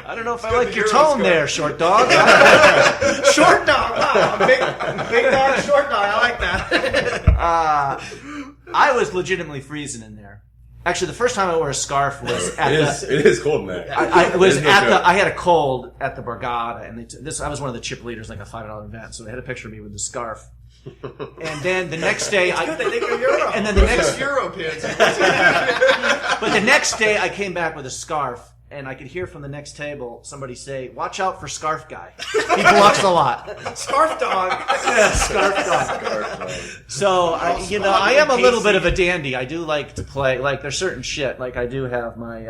I don't know if I like your tone there, short dog. Short dog. Wow, big dog, short dog. I like that. I was legitimately freezing in there. Actually, the first time I wore a scarf was at It is cold, man. I had a cold at the Borgata, and I was one of the chip leaders, like a $5 event, so they had a picture of me with the scarf. And then the next day, They think you're Euro. and then the next, Euro pants. but the next day I came back with a scarf, and I could hear from the next table somebody say, "Watch out for Scarf Guy. He bluffs a lot." Scarf dog. Yeah, Scarf Dog. So I am a little bit of a dandy. I do like to play. Like there's certain shit. Like I do have my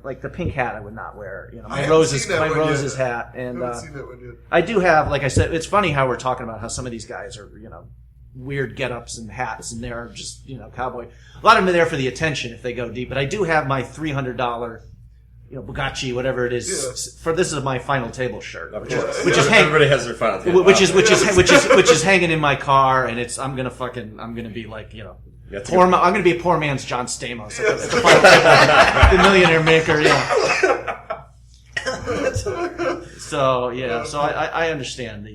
like the pink hat I would not wear. My roses hat, and I haven't seen that one yet. I do have, like I said, it's funny how we're talking about how some of these guys are weird get-ups and hats, and they're just cowboy. A lot of them are there for the attention if they go deep. But I do have my $300. Bugatti, whatever it is. Yeah. This is my final table shirt, which is everybody has their final table. which is hanging in my car, and I'm gonna be like I'm gonna be a poor man's John Stamos at the final table, the Millionaire Maker. Yeah. So I understand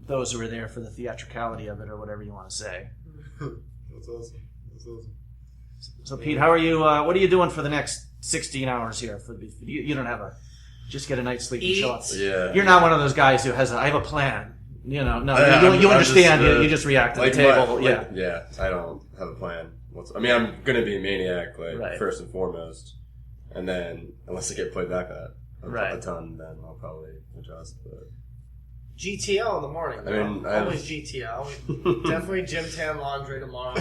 those who are there for the theatricality of it or whatever you want to say. That's awesome. So Pete, how are you? What are you doing for the next 16 hours here? You don't have a just get a night's sleep and Eat. show up. Yeah. You're not one of those guys who has I have a plan. You know, no, Yeah, you I'm understand. just, you just react to like the table. yeah, I don't have a plan. I mean, I'm gonna be a maniac, Right. first and foremost, and then unless I get played back Right. a ton, then I'll probably adjust. But GTL in the morning. I mean, always GTL. Definitely gym tan laundry tomorrow.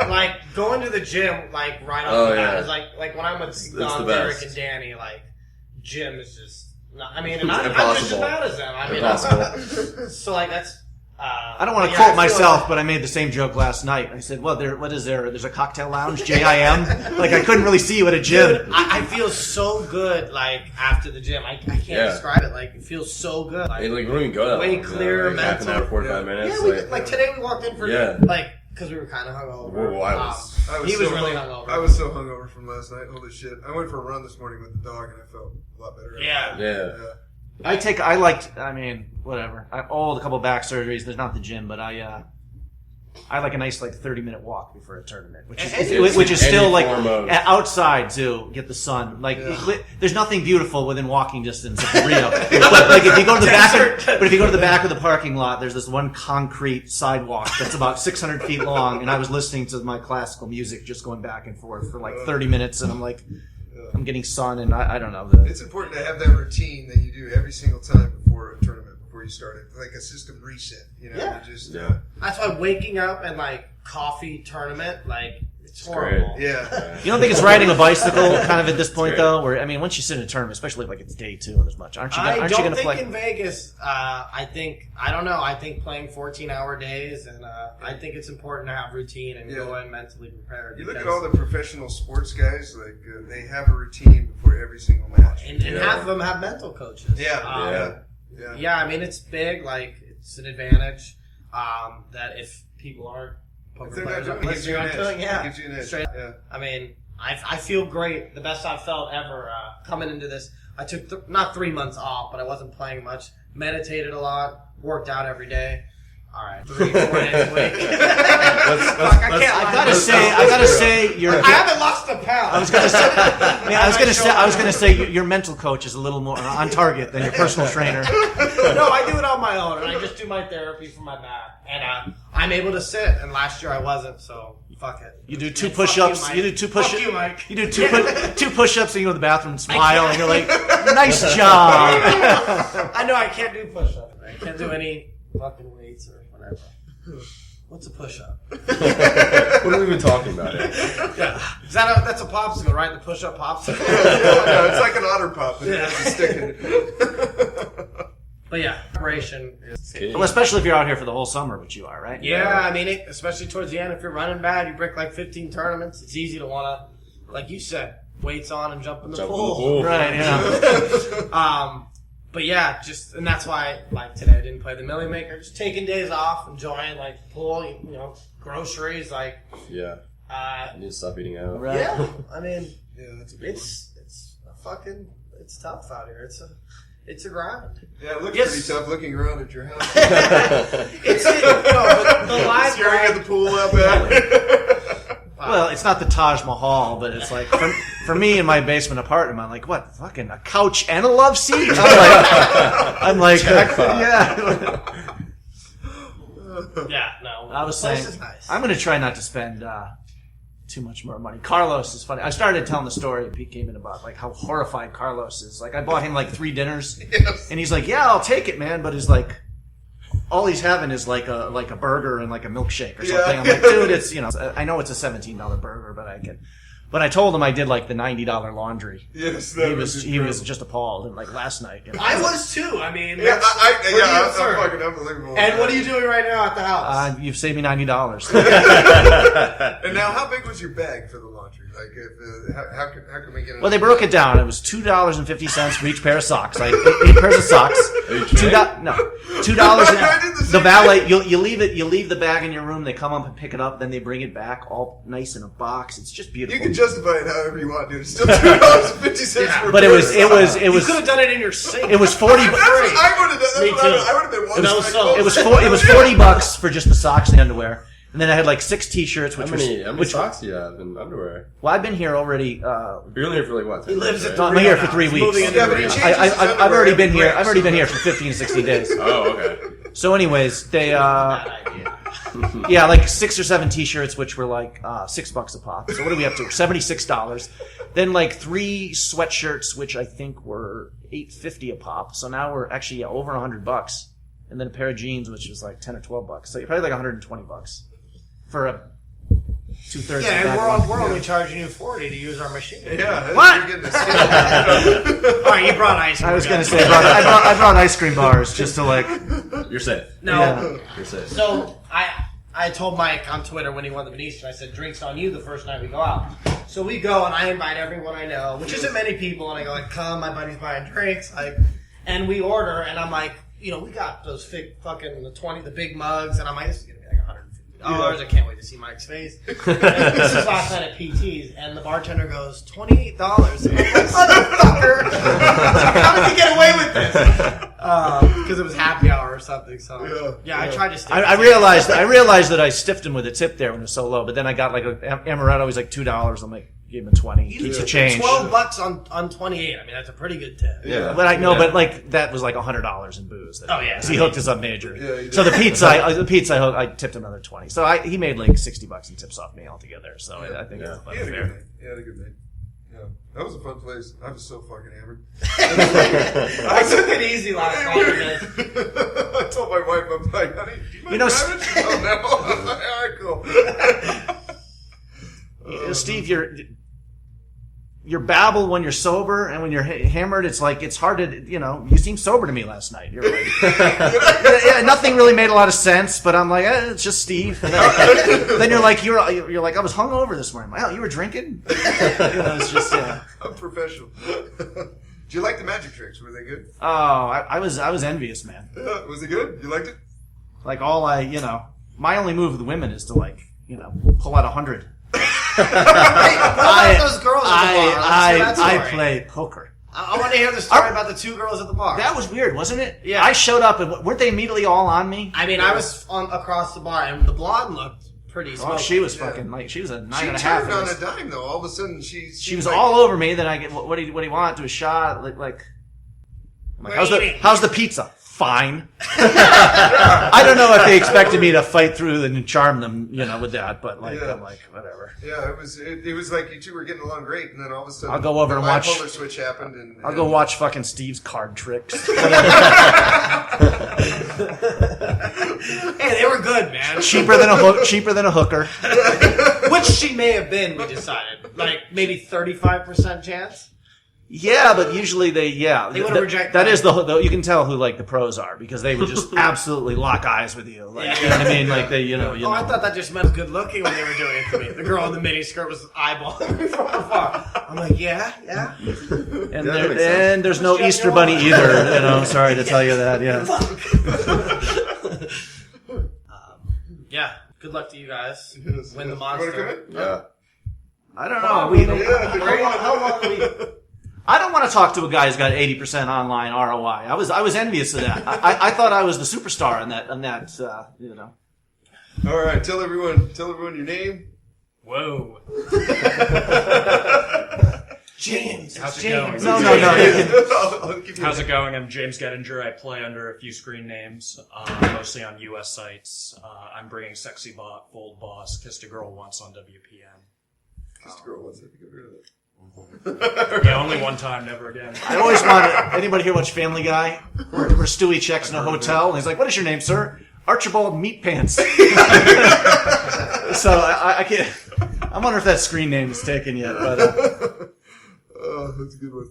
Like going to the gym, like right off the bat, is like when I'm with Don, Derek, and Danny. Like gym is just. Not, I mean, I'm just as bad as them. I mean, so like that's. I don't want to quote myself, but I made the same joke last night. I said, "Well, what is there? There's a cocktail lounge, JIM." Like I couldn't really see you at a gym. Dude, I feel so good. Like after the gym, I can't describe it. Like it feels so good. Like, we don't even go that way long, clearer, like half an hour, 45 minutes. Yeah, like today we walked in for because we were kind of hungover. He was really hungover. I was so hungover from last night. Holy shit! I went for a run this morning with the dog, and I felt a lot better. Yeah. I mean, whatever. I old a couple back surgeries. There's not the gym, but I like a nice 30-minute walk before a tournament, which is still like outside to get the sun. Like there's nothing beautiful within walking distance of Rio. But like if you go to the back of the parking lot, there's this one concrete sidewalk that's about 600 feet long, and I was listening to my classical music just going back and forth for 30 minutes, and I'm like. I'm getting sun, and I don't know. It's important to have that routine that you do every single time before a tournament, before you start it, like a system reset. You know, That's why waking up and coffee tournament, it's horrible. Great. Yeah. You don't think it's riding a bicycle kind of at this point though? Where I mean, once you sit in a tournament, especially if it's day 2 and there's much, aren't you going to play? I don't think in Vegas. I don't know. I think playing 14-hour days, and I think it's important to have routine and go in mentally prepared. You look at all the professional sports guys; they have a routine before every single match, and half of them have mental coaches. Yeah. I mean, it's big. It's an advantage that if people aren't. If they're not doing it, gives you an edge. Yeah. I mean, I feel great. The best I've felt ever coming into this. I took not 3 months off, but I wasn't playing much. Meditated a lot. Worked out every day. All right, 3-4 days a week. I gotta say, I haven't lost a pound. I was gonna say your mental coach is a little more on target than your personal trainer. No, I do it on my own, and I just do my therapy for my back, and I'm able to sit. And last year I wasn't, so fuck it. You do 2 push-ups. You do 2 push-ups. Fuck you, Mike. You do 2 push-ups, and you go to the bathroom and smile, and you're like, "Nice job." I know I can't do push-ups. I can't do any fucking weights or whatever. What's a push-up? What are we even talking about here? Yeah. That's a popsicle, right? The push-up popsicle? No, it's like an otter pop. It has a stick in it. But yeah, preparation is key. Well, especially if you're out here for the whole summer, which you are, right? Yeah, I mean, especially towards the end, if you're running bad, you break 15 tournaments, it's easy to want to, like you said, weights on and jump in the pool. Right, yeah. But yeah, and that's why, today I didn't play the Millionaire Maker. Just taking days off, enjoying, pool, groceries, Yeah. I need to stop eating out. Right. Yeah, I mean, that's a big it's tough out here. It's a grind. Yeah, it looks pretty tough looking around at your house. But the live staring at the pool out there. Well, it's not the Taj Mahal, but it's for me in my basement apartment, I'm like, what, fucking a couch and a love seat? I'm like, yeah. Yeah, no. I was saying, nice. I'm going to try not to spend too much more money. Carlos is funny. I started telling the story that Pete came in about how horrified Carlos is. I bought him 3 dinners, and he's like, "Yeah, I'll take it, man." But he's like, all he's having is like a burger and a milkshake or something. Yeah. I'm like, dude, it's I know it's a $17 burger, but I told him I did the $90 laundry. Yes, he was just appalled. And last night, I was too. I mean, I'm fucking unbelievable. And what are you doing right now at the house? You've saved me $90. And now, how big was your bag for the laundry? How can we get it? Well, they broke it down. It was $2.50 for each pair of socks. I had 8 pairs of socks. $2. The valet, you leave the bag in your room. They come up and pick it up. Then they bring it back, all nice in a box. It's just beautiful. You can justify it however you want, dude. It's still $2.50 for. But it was. You could have done it in your sink. It was 40. I would have done. Me too. I would have been. It was $40 for just the socks and the underwear. And then I had like 6 T-shirts, How which many socks do you have in underwear? well, I've been here already. You're only here for like what? 10 He lives days, at right? I'm here for 3 weeks. moving into Yeah, but he the- changes his I've underwear already every been here. break, I've already so- been here for 15, 16 days. Oh, okay. So, anyways, they Bad idea. yeah, like 6 or 7 T-shirts, which were like $6 a pop. So what are we up to? $76. Then like 3 sweatshirts, which I think were $8.50 a pop. So now we're actually over $100. And then a pair of jeans, which was like $10 or $12. So you're probably like $120 for a 2/3. Yeah, and bag we're only charging you $40 to use our machine. Yeah. What? You're getting a steal. All right, you brought ice cream. I was gonna say I brought ice cream bars just to like. You're safe. No. Yeah. You're safe. So I told Mike on Twitter when he won the Venetian, I said, drinks on you the first night we go out. So we go and I invite everyone I know, which isn't many people, and I go like, come, my buddy's buying drinks, and we order, and I'm like, you know, we got those the big mugs, and I'm like, this is gonna be like $150. I can't wait to see Mike's face. And this is last night at PT's, and the bartender goes, $28. And I'm like, motherfucker! How did you get away with this? Because it was happy hour or something. So yeah, I tried to stay. I realized that I stiffed him with a tip there when it was so low, but then I got like a amaretto. He's like $2. I'm like, give him 20. Keeps the change. $12 on 28. I mean, that's a pretty good tip. Yeah. But I know, but like that was like $100 in booze. Oh, yeah. So he hooked us up major. Yeah, he did. So the pizza I tipped him another 20. So he made like $60 in tips off me altogether. So I think it's He had a good fair. night. He had a good night. Yeah. That was a fun place. I was so fucking hammered. I took it easy last night. I told my wife, I'm like, honey, do you mind You know, driving? Oh, no. All right, cool. Steve, you're babble when you're sober, and when you're hammered, it's like it's hard to, you seemed sober to me last night. You're like, yeah, nothing really made a lot of sense, but I'm like, it's just Steve. And then you're like, you're like, I was hungover this morning. Wow, you were drinking? It's just, yeah. I'm professional. Do you like the magic tricks? Were they good? Oh, I was envious, man. Yeah. Was it good? You liked it? Like my only move with women is to like, pull out 100. What about those girls at the bar? Let's hear that I story. play poker. I want to hear the story about the 2 girls at the bar. That was weird, wasn't it? Yeah. I showed up and weren't they immediately all on me? I mean, I was across the bar, and the blonde looked pretty Oh, smoky. she was fucking like she was a 9.5. She turned on a dime, though. All of a sudden, she was like, all over me. Then I get what do you want? Do a shot? Like I'm like, how's the pizza? Fine. I don't know if they expected me to fight through and charm them, with that, but Yeah. I'm like, whatever. Yeah, it was like you two were getting along great, and then all of a sudden, I'll go over the and watch- bipolar switch happened, and I'll go watch fucking Steve's card tricks. Hey, they were good, man. cheaper than a hooker. Which she may have been, we decided. Like, maybe 35% chance? Yeah, but usually they would've rejected that that. is the you can tell who like the pros are because they would just absolutely lock eyes with you. Like, you know what I mean? Like they, Oh, I thought that just meant good looking when they were doing it to me. The girl in the mini skirt was eyeballing me from afar. I'm like, yeah. and that makes sense. there's no Just Easter your bunny line. either. Sorry to tell you that. Yeah. Yeah, good luck to you guys. Yes, Win the yes. You wanna come monster. in? Yeah. I don't know. Yeah, How long do we... I don't want to talk to a guy who's got 80% online ROI. I was envious of that. I thought I was the superstar in that. All right, tell everyone your name. Whoa. James. How's it going? No. You can, I'll give you How's a it going? I'm James Gettinger. I play under a few screen names, mostly on US sites. I'm bringing Sexy Bot, Bold Boss, Kissed a Girl Once on WPN. Kissed a girl once. I think I've heard of that. Yeah, only one time, never again. I always wanted. Anybody here watch Family Guy? Where Stewie checks in a hotel and he's like, "What is your name, sir?" Archibald Meat Pants. So I can't. I wonder if that screen name is taken yet. But Oh, that's a good one.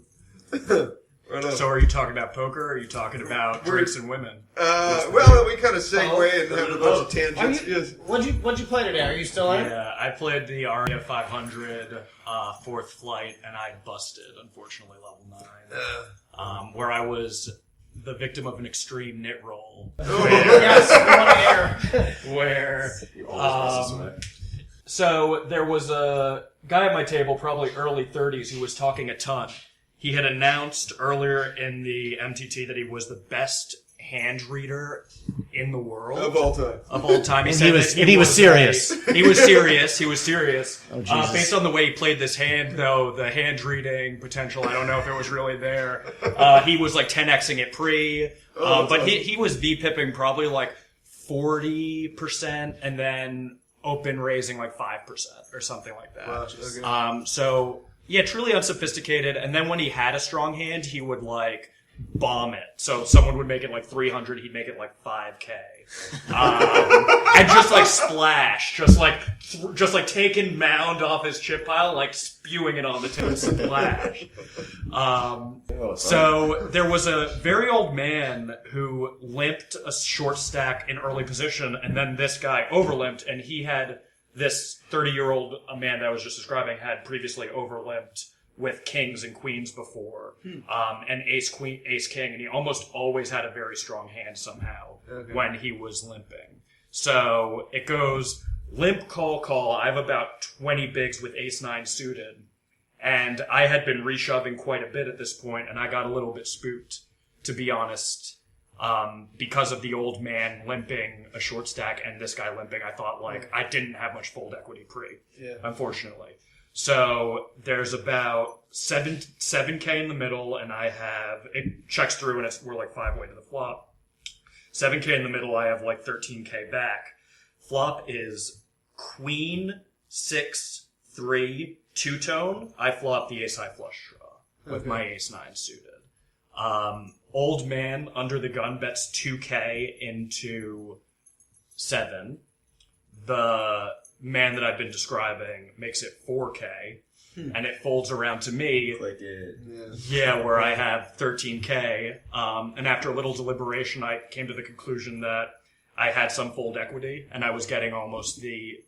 Right on. So are you talking about poker or are you talking about drinks and women? Well, we kind of segue and have a bunch of tangents. Yes. What'd you play today? Are you still in? Yeah, I played the Aria 500 fourth flight and I busted, unfortunately, level 9. Where I was the victim of an extreme knit roll. Yes, we want to hear. Where You always miss this way. So there was a guy at my table, probably early 30s, who was talking a ton. He had announced earlier in the MTT that he was the best hand reader in the world Of all time. Of all time. And said he was- that and he was serious. He was serious. He was serious. Oh, Jesus. Based on the way he played this hand, though, the hand reading potential, I don't know if it was really there. He was like 10xing it pre. But he was V-pipping probably like 40% and then open raising like 5% or something like that. Wow, okay. So yeah, truly unsophisticated. And then when he had a strong hand, he would like bomb it. So someone would make it like 300, he'd make it like 5K. And just like splash, just like taking mound off his chip pile, like spewing it on the tip, splash. So there was a very old man who limped a short stack in early position, and then this guy overlimped, and he had this 30-year-old man that I was just describing had previously overlimped with kings and queens before, and ace, queen, ace, king, and he almost always had a very strong hand somehow when he was limping. So it goes limp, call, call. I have about 20 bigs with ace 9 suited, and I had been reshoving quite a bit at this point, and I got a little bit spooked, to be honest, because of the old man limping a short stack and this guy limping. I thought like I didn't have much fold equity pre, unfortunately. So there's about 7K in the middle, and I have, it checks through and we're like 5 way to the flop. 7K in the middle, I have like 13K back. Flop is queen, 6, 3, 2-tone. I flop the ace high flush draw with my ace 9 suited. Old man under the gun bets 2K into 7. The man that I've been describing makes it 4K, and it folds around to me. Like it. Yeah, where I have 13K. And after a little deliberation, I came to the conclusion that I had some fold equity, and I was getting almost the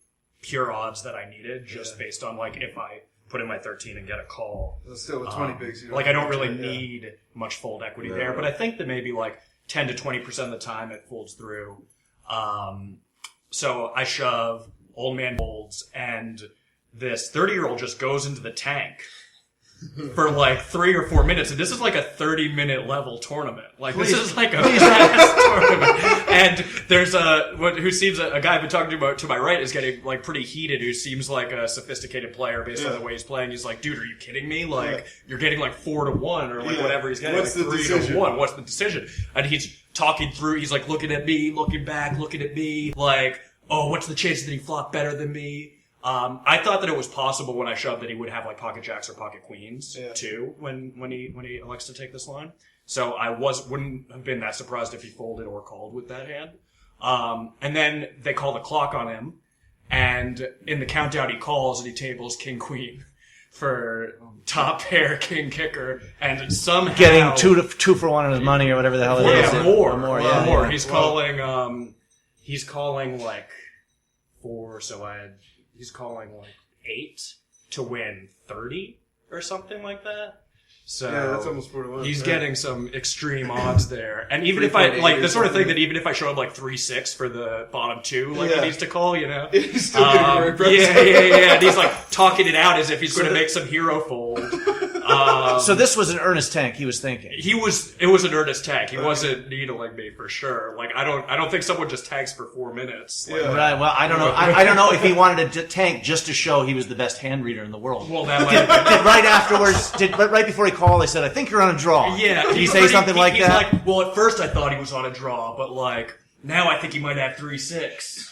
pure odds that I needed, just based on like if I put in my 13 and get a call. Still with 20 bigs. Like I don't really need much fold equity there, but I think that maybe like 10 to 20% of the time it folds through. So I shove, old man folds, and this 30-year-old just goes into the tank for like 3 or 4 minutes, and this is like a 30-minute level tournament. Like this is like a fast tournament. And there's a guy I've been talking to my right is getting like pretty heated, who seems like a sophisticated player based on the way he's playing. He's like, dude, are you kidding me? Like you're getting like 4-1 or like whatever he's getting. What's like the 3-1. decision? What's the decision? And he's talking through. He's like looking at me, looking back, looking at me, like, oh, what's the chance that he flopped better than me? I thought that it was possible when I shoved that he would have like pocket jacks or pocket queens too when he elects to take this line. So I wouldn't have been that surprised if he folded or called with that hand. And then they call the clock on him, and in the countdown he calls and he tables king queen for top pair king kicker, and somehow Getting two for one on his money or whatever the hell it is. More. He's calling like 4, so he's calling like 8 to win 30 or something like that. So that's almost 4-1. He's getting some extreme odds there. And even if I, like, the sort of thing that even if I show him like 3-6 for the bottom 2, like he needs to call, you know? He's still getting very impressive. Yeah. And he's like talking it out as if he's going to make some hero fold. So this was an earnest tank, he was thinking. It was an earnest tank. He wasn't needling me for sure. Like, I don't think someone just tanks for 4 minutes. Like, Right, well, I don't know. I don't know if he wanted to tank just to show he was the best hand reader in the world. well, that might have Did right afterwards, right before he called, they said, I think you're on a draw. Yeah. Did he say something like he's that? Like, well, at first I thought he was on a draw, but like, now I think he might have 3-6.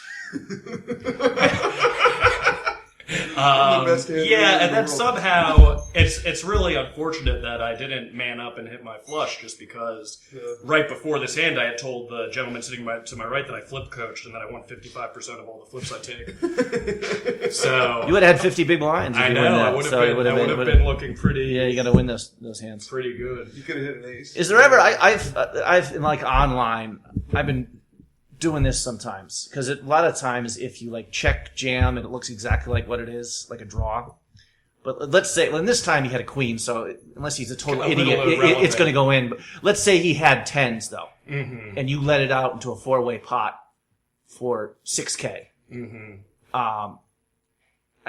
And then somehow it's really unfortunate that I didn't man up and hit my flush, just because right before this hand I had told the gentleman sitting to my right that I flip coached and that I won 55% of all the flips I take. So You would have had 50 big blinds if I you know win that. I would So it have been looking pretty. Yeah, you got to win those hands. Pretty good. You could have hit an ace. Is there ever? I've like online. I've been doing this sometimes because a lot of times if you like check jam and it looks exactly like what it is, like a draw. But let's say, well, this time he had a queen, so unless he's a total idiot, it's going to go in. But let's say he had 10s though, and you let it out into a 4-way pot for 6K. I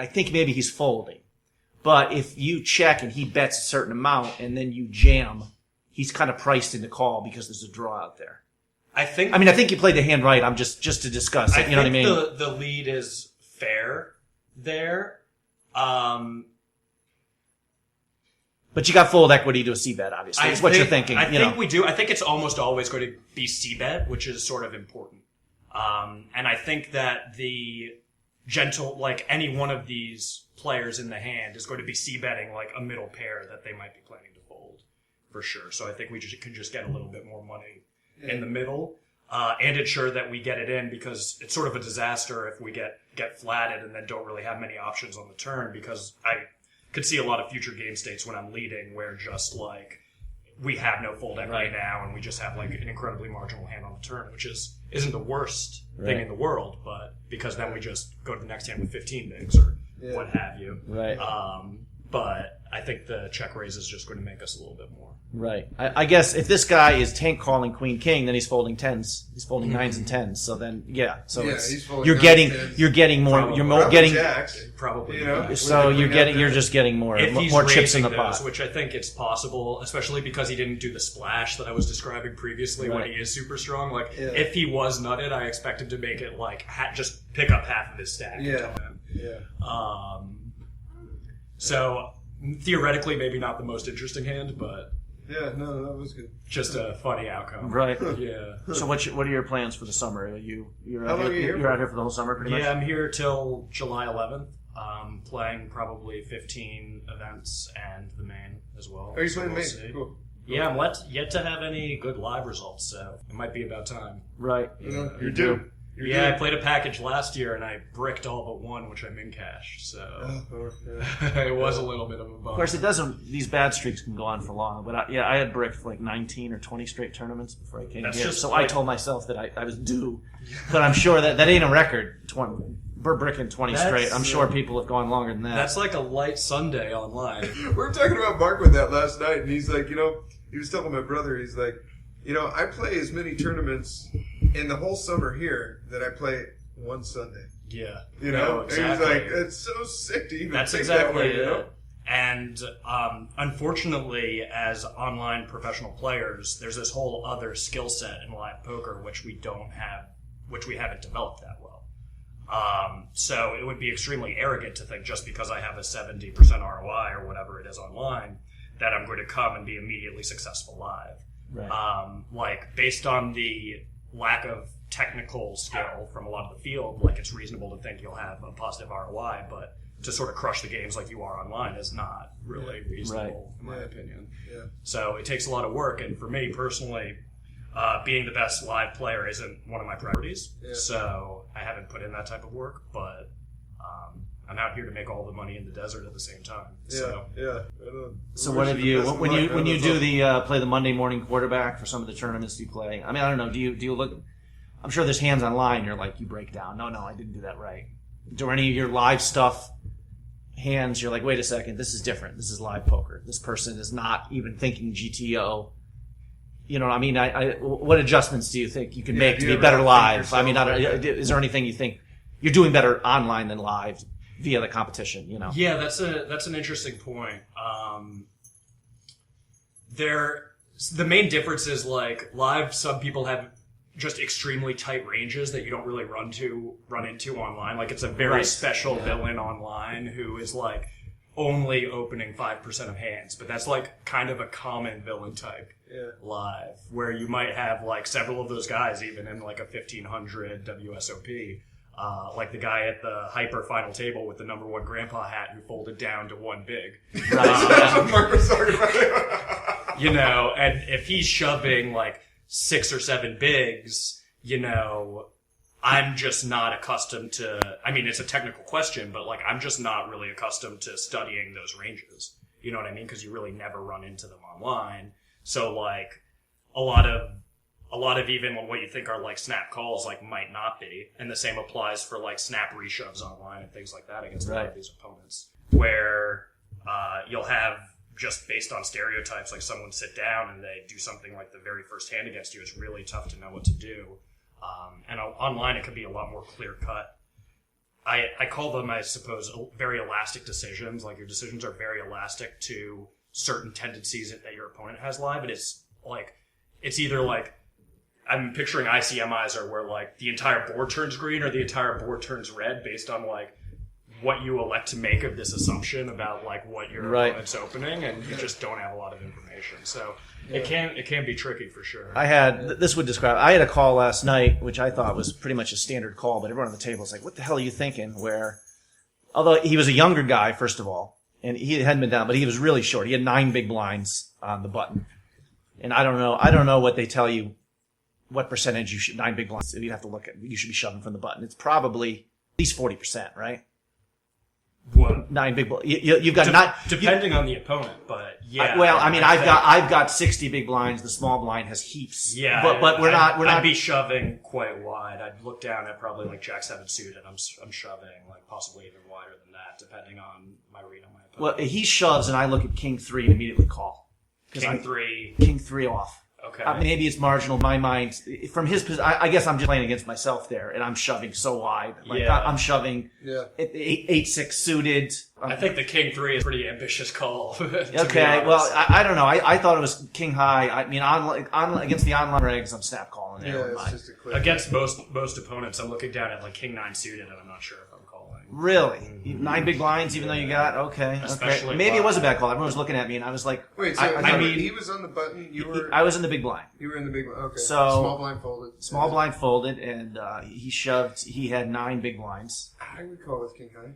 think maybe he's folding. But if you check and he bets a certain amount and then you jam, he's kind of priced into call because there's a draw out there. I think. I mean, I think you played the hand right. I'm just to discuss it. You know what I mean? The lead is fair there. But you got full equity to a C-bet, obviously. That's what you're thinking. I think we do. I think it's almost always going to be C-bet, which is sort of important. And I think that the gentle, like any one of these players in the hand is going to be C-betting like a middle pair that they might be planning to fold, for sure. So I think we could just get a little bit more money in the middle, and ensure that we get it in, because it's sort of a disaster if we get flatted and then don't really have many options on the turn, because I could see a lot of future game states when I'm leading where just like we have no fold equity now and we just have like an incredibly marginal hand on the turn, which isn't the worst thing in the world, but because then we just go to the next hand with 15 bigs or what have you. Right. But I think the check raise is just going to make us a little bit more. Right. I guess if this guy is tank calling queen king, then he's folding tens. He's folding nines and tens. So then, So he's folding you're nines, getting tens. you're getting more. Probably. You're more Probably getting. jacks, Probably. you know? So With the you're just getting more If he's more chips in raising the those, pot. which I think it's possible, especially because he didn't do the splash that I was describing previously when Right. he is super strong. Like, if he was nutted, I expect him to make it like just pick up half of his stack. Yeah. So theoretically, maybe not the most interesting hand, but Yeah, no, that was good. just a funny outcome. Right. Yeah. So what are your plans for the summer? You're How long are you here for? out here for the whole summer, pretty much. Yeah, I'm here till July 11th. Playing probably 15 events and the main as well. Are you So playing we'll main? see. Cool. Yeah, I'm yet to have any good live results, so it might be about time. Right. You're due. I played a package last year and I bricked all but one, which I min cashed. So it was a little bit of a bummer. Of course, it doesn't. These bad streaks can go on for long. But I had bricked like 19 or 20 straight tournaments before I came That's here. just So like- I told myself that I was due. But I'm sure that ain't a record. We're bricking 20 That's- straight. I'm sure people have gone longer than that. That's like a light Sunday online. We were talking about Mark with that last night, and he's like, he was telling my brother, he's like, I play as many tournaments in the whole summer here that I play one Sunday. Yeah. You No, know? exactly. And he's like, it's so sick to even That's think exactly that way, you know? it. And unfortunately, as online professional players, there's this whole other skill set in live poker which we haven't developed that well. So it would be extremely arrogant to think just because I have a 70% ROI or whatever it is online that I'm going to come and be immediately successful live. Right. Based on the lack of technical skill from a lot of the field, like it's reasonable to think you'll have a positive ROI, but to sort of crush the games like you are online is not really reasonable, in my opinion. Yeah. So it takes a lot of work, and for me personally, being the best live player isn't one of my priorities. Yeah. So I haven't put in that type of work, but I'm out here to make all the money in the desert at the same time. So So what have you when you do the play the Monday morning quarterback for some of the tournaments you play? I mean, I don't know. Do you look? I'm sure there's hands online. You're like, you break down. No, I didn't do that right. Do any of your live stuff hands? You're like, wait a second, this is different. This is live poker. This person is not even thinking GTO. You know what I mean? What adjustments do you think you can make to be better live? I mean, is there anything you think you're doing better online than live via the competition? Yeah, that's an interesting point. The main difference is like live. Some people have just extremely tight ranges that you don't really run into online. Like it's a very special villain online who is like only opening 5% of hands, but that's like kind of a common villain type live, where you might have like several of those guys even in like a 1500 WSOP. Like the guy at the hyper final table with the number one grandpa hat who folded down to one big. Mark was talking about it. And if he's shoving like 6 or 7 bigs, I'm just not accustomed to, I mean, it's a technical question, but like, I'm just not really accustomed to studying those ranges. You know what I mean? Because you really never run into them online. So like, a lot of even what you think are like snap calls, like might not be. And the same applies for like snap reshoves online and things like that against a lot of these opponents, where, you'll have, just based on stereotypes, like someone sit down and they do something like the very first hand against you, it's really tough to know what to do. And online it could be a lot more clear cut. I call them, I suppose, very elastic decisions. Like your decisions are very elastic to certain tendencies that your opponent has live. And it's either like, I'm picturing ICMIs are where like the entire board turns green or the entire board turns red based on like what you elect to make of this assumption about like what your opponent's opening, and you just don't have a lot of information. So it can be tricky for sure. I had a call last night, which I thought was pretty much a standard call, but everyone on the table was like, "What the hell are you thinking?" Where, although he was a younger guy, first of all, and he hadn't been down, but he was really short. He had 9 big blinds on the button, and I don't know what they tell you, what percentage you should 9 big blinds. You'd have to look at. You should be shoving from the button. It's probably at least 40%, right? What? 9 big blinds. You've got not depending on the opponent, but yeah. I've got 60 big blinds. The small blind has heaps. Yeah, but we're not. I'd be shoving quite wide. I'd look down at probably like Jack 7 suited. I'm shoving like possibly even wider than that, depending on my read on my opponent. Well, he shoves, and I look at King 3 and immediately call. King 3. King 3 off. Okay. Maybe it's marginal in my mind. From his position, I guess I'm just playing against myself there, and I'm shoving so wide. Like I'm shoving 8-6 suited. I think the King 3 is a pretty ambitious call. Okay, well, I don't know. I thought it was King High. I mean, against the online regs, I'm snap calling there. Yeah, it's just a quick. Against most opponents, I'm looking down at like King 9 suited, and I'm not sure if I'm calling. Really? 9 big blinds, even though you got Especially maybe it was a bad call. Everyone was looking at me, and I was like, Wait, so he was on the button. You were. I was in the big blind. You were in the big blind. Okay. So small blind folded. Small blind folded, and he shoved. He had 9 big blinds. I would call with King High.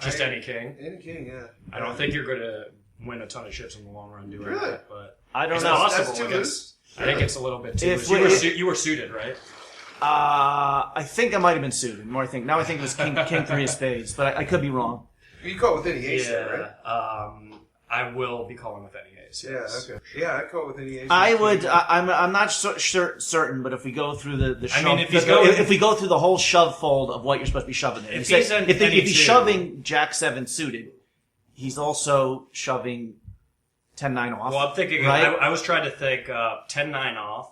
Just any king? Any king, yeah. I don't think you're going to win a ton of chips in the long run doing Really? that, but I don't it's know. possible. That's too loose. I think it's a little bit too If loose. we- You were suited, right? I think I might have been suited. Now I think it was King 3 of spades, but I could be wrong. You call with any ace, though, right? I will be calling with any ace. Yes. Yeah, okay. Yeah, I call with any ace. I would. I'm not certain, but if we go through the shove, mean, if we go through the whole shove fold of what you're supposed to be shoving there, If you he's say- in if any he's two- shoving Jack 7 suited, he's also shoving 10-9 off. Well, I'm thinking. right? I was trying to think 10-9 off.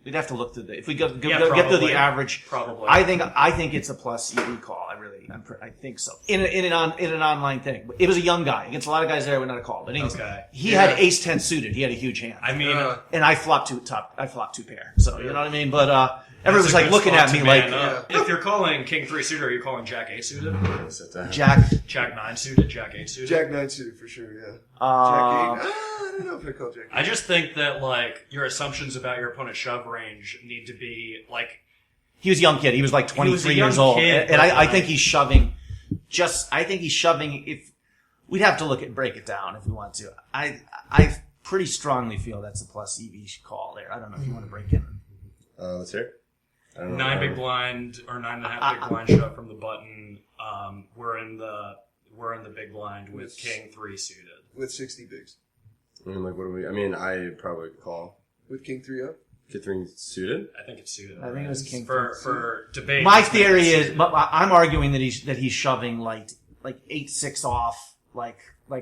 We'd have to look through if we get through probably. the average. Probably. I think it's a plus EV call. I think so. In an online thing. It was a young guy against a lot of guys there. We're not a call, but he had ace 10 suited. He had a huge hand. I mean, and I flopped two pair. So you know what I mean. But everyone was that's a like good looking spot at to me man like up. If you're calling King 3 suited, are you calling Jack 8 suited? Jack 9 suited, Jack 8 suited. Jack 9 suited for sure, yeah. Jack 8. I don't know if I call Jack 8. I just think that like your assumptions about your opponent's shove range need to be like. he was a young kid. He was like 23 years old, and I think he's shoving. I think he's shoving. If we'd have to break it down if we want to. I pretty strongly feel that's a plus EV call there. I don't know if you want to break in. Let's hear it. I don't know. 9 big blind or 9.5 big blind shove from the button. We're in the big blind with King 3 suited. With 60 bigs. I mean, like, what do we? I mean, I probably call With King 3 up? Kid 3 suited. I think it's suited. I think it was King for debate. My theory is, but I'm arguing that he's shoving like 8-6 off, like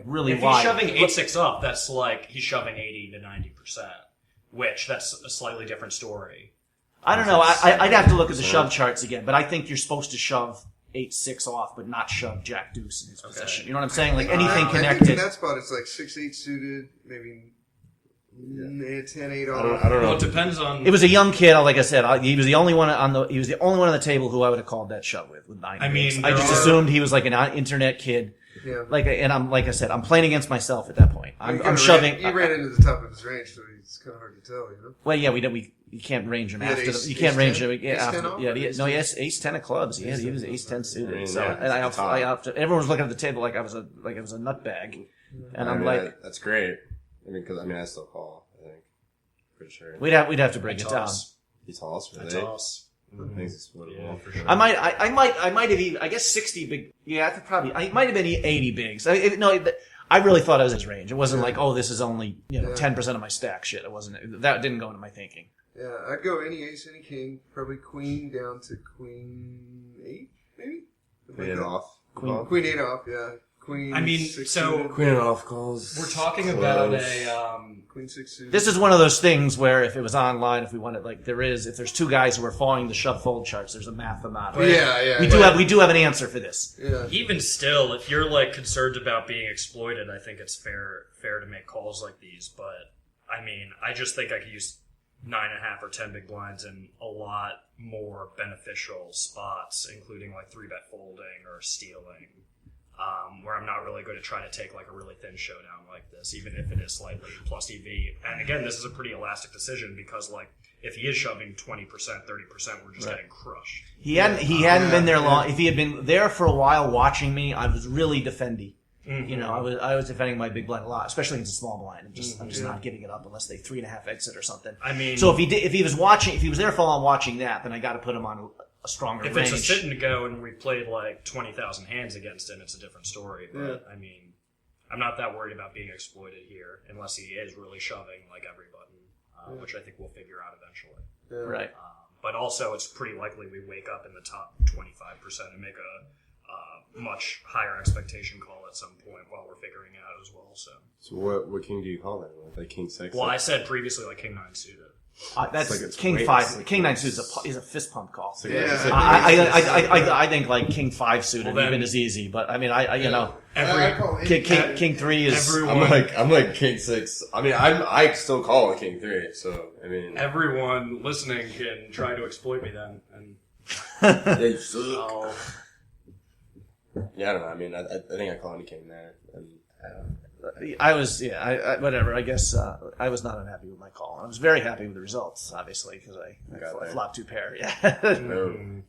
really If wide. he's shoving 8-6 up, that's like he's shoving 80 to 90%, which that's a slightly different story. I don't know. I'd have to look at the shove charts again, but I think you're supposed to shove 8-6 off, but not shove Jack Deuce in his position. You know what I'm saying? Like anything I connected. think in that spot it's like 6-8 suited, maybe 10-8 off. I don't know. Well, it depends on. It was a young kid. Like I said, he was the only one on the table who I would have called that shove with 9 I mean, bigs. I just there are- assumed he was like an internet kid. Yeah. Like I said, I'm playing against myself at that point. I'm shoving. You ran into the top of his range, so it's kind of hard to tell, you know? Well, yeah, you can't range him He had after. ace- You can't ace range 10? him. Yeah, Ace 10 after, off yeah. or He, ace no, he 10? has ace 10 of clubs. He was ace 10 suited. I mean, So, yeah, and I it's top. everyone was looking at the table like I was a nutbag, and I'm like, that's great. I mean, because I still call. I think, pretty sure. we'd have to break it down. toss. He toss for A the toss. I think it's Yeah, for sure. I might have even. I guess 60 big. Yeah, I could probably. I might have been 80 bigs. I really thought I was in his range. It wasn't like, oh, this is only 10% of my stack. Shit, it wasn't. That didn't go into my thinking. Yeah, I'd go any ace, any king, probably queen down to queen 8, maybe? Queen it off. Queen 8 off, yeah. Queen I mean, 6 so- suited. Queen it off calls. We're talking about Close. Queen 6 suited. This is one of those things where if it was online, if we wanted, if there's two guys who are following the shove fold charts, there's a math amount. Yeah. We do have an answer for this. Yeah. Even still, if you're like concerned about being exploited, I think it's fair to make calls like these. But I mean, I just think I could use 9.5 or 10 big blinds in a lot more beneficial spots, including like 3-bet folding or stealing, where I'm not really going to try to take like a really thin showdown like this, even if it is slightly plus EV. And again, this is a pretty elastic decision because like if he is shoving 20%, 30%, we're just getting crushed. He hadn't been there long. If he had been there for a while watching me, I was really defending. Mm-hmm. You know, I was defending my big blind a lot, especially against a small blind. I'm just not giving it up unless they 3.5 exit or something. I mean, so if he was there for long watching that, then I got to put him on a stronger if range. it's a sit and go and we played like 20,000 hands against him, it's a different story. But I mean, I'm not that worried about being exploited here unless he is really shoving like every button, which I think we'll figure out eventually. Yeah. Right. But also, it's pretty likely we wake up in the top 25% and make a much higher expectation call at some point while we're figuring it out as well. So what king do you call that? Like king 6? well, I said previously like king 9 suited. That's like it's king way- 5. it's like King 9 way- suited is a fist pump call. So Yeah. it's like- I think like king 5 suited Well, then- even is easy, but I mean I you know I call it king 3 is I'm like king 6. I mean, I still call it king 3. So I mean, Everyone listening can try to exploit me then. And yeah, you suck. I'll, Yeah, I don't know. I mean, I think I call him king there. And, I was whatever. I guess I was not unhappy with my call. I was very happy with the results, obviously, because I Got there. flopped 2 pair. Yeah, no.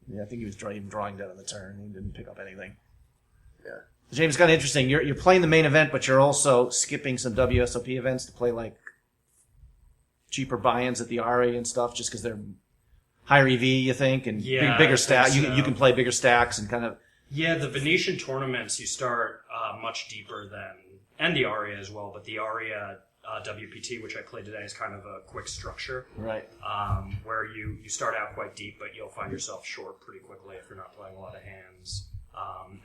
yeah. I think he was even drawing dead on the turn. He didn't pick up anything. Yeah. James, it's kind of interesting. You're playing the main event, but you're also skipping some WSOP events to play like cheaper buy-ins at the RA and stuff, just because they're higher EV, you think, and Yeah, bigger I stack. think so. You can play bigger stacks and kind of. yeah, the Venetian tournaments you start much deeper than, and the Aria as well, but the Aria WPT, which I played today, is kind of a quick structure. Right. Where you start out quite deep, but you'll find yourself short pretty quickly if you're not playing a lot of hands.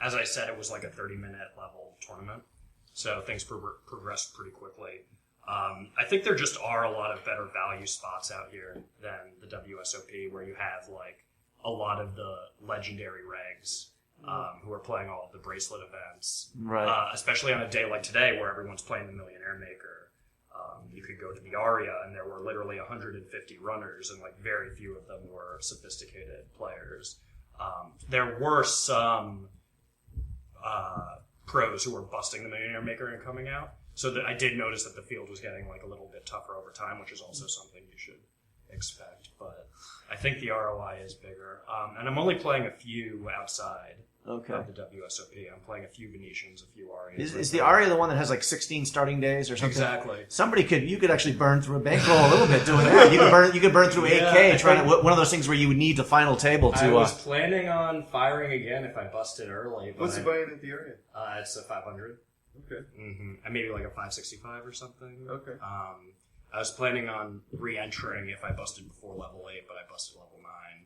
As I said, it was like a 30-minute level tournament, so things progressed pretty quickly. I think there just are a lot of better value spots out here than the WSOP, where you have like a lot of the legendary regs who are playing all of the bracelet events, Right. especially on a day like today where everyone's playing the Millionaire Maker. You could go to the Aria, and there were literally 150 runners, and like very few of them were sophisticated players. There were some pros who were busting the Millionaire Maker and coming out, so that I did notice that the field was getting like a little bit tougher over time, which is also something you should expect. But I think the ROI is bigger, and I'm only playing a few outside Okay. of the WSOP. I'm playing a few Venetians, a few Arias. Is the Aria the one that has like 16 starting days or something? Exactly. You could actually burn through a bankroll a little bit doing that. You could burn through 8K trying to, one of those things where you would need the final table to. I was planning on firing again if I busted early. But What's the buy-in at the area? It's a 500. Okay. And maybe like a 565 or something. Okay. I was planning on re-entering if I busted before level 8, but I busted level 9.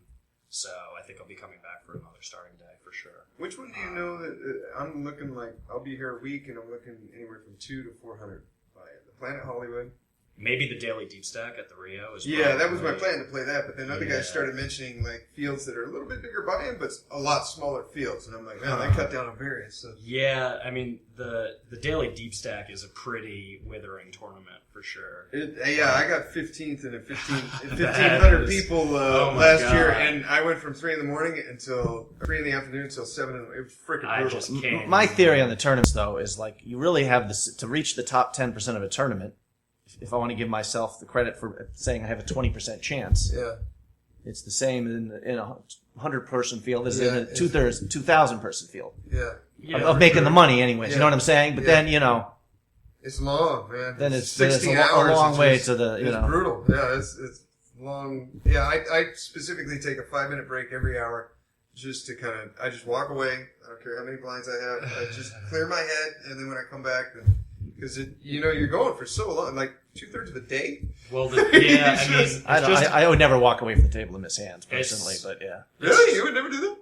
So I think I'll be coming back for another starting day for sure. Which one do you know that I'm looking like? I'll be here a week, and I'm looking anywhere from 200 to 400 buy-in. The Planet Hollywood. Maybe the daily deep stack at the Rio is Yeah, that was my probably- plan to play that, but then other guys started mentioning like fields that are a little bit bigger buy-in, but a lot smaller fields, and I'm like, man, they cut down on variance. So. Yeah, I mean the daily deep stack is a pretty withering tournament for sure. I got 15th and 1,500 That is- people my last God. year, and I went from 3 in the morning until 3 in the afternoon until 7. It was freaking I brutal. just can't. My theory on the tournaments, though, is like you really have this to reach the top 10% of a tournament. If I want to give myself the credit for saying I have a 20% chance, Yeah. it's the same in a 100-person field as in a it's- 2,000-person field Yeah. Yeah, of for making sure. the money, anyways. Yeah. You know what I'm saying? But Yeah. then It's long, man. Then it's 60 a hours. long It's way just- to the It's brutal. Yeah, it's long. Yeah, I specifically take a 5-minute break every hour just to kind of. I just walk away. I don't care how many blinds I have. I just clear my head, and then when I come back, because you're going for so long, like 2/3 of a day. Well, yeah, I mean, it's just I would never walk away from the table and miss hands It's- personally, but yeah. Really, you would never do that?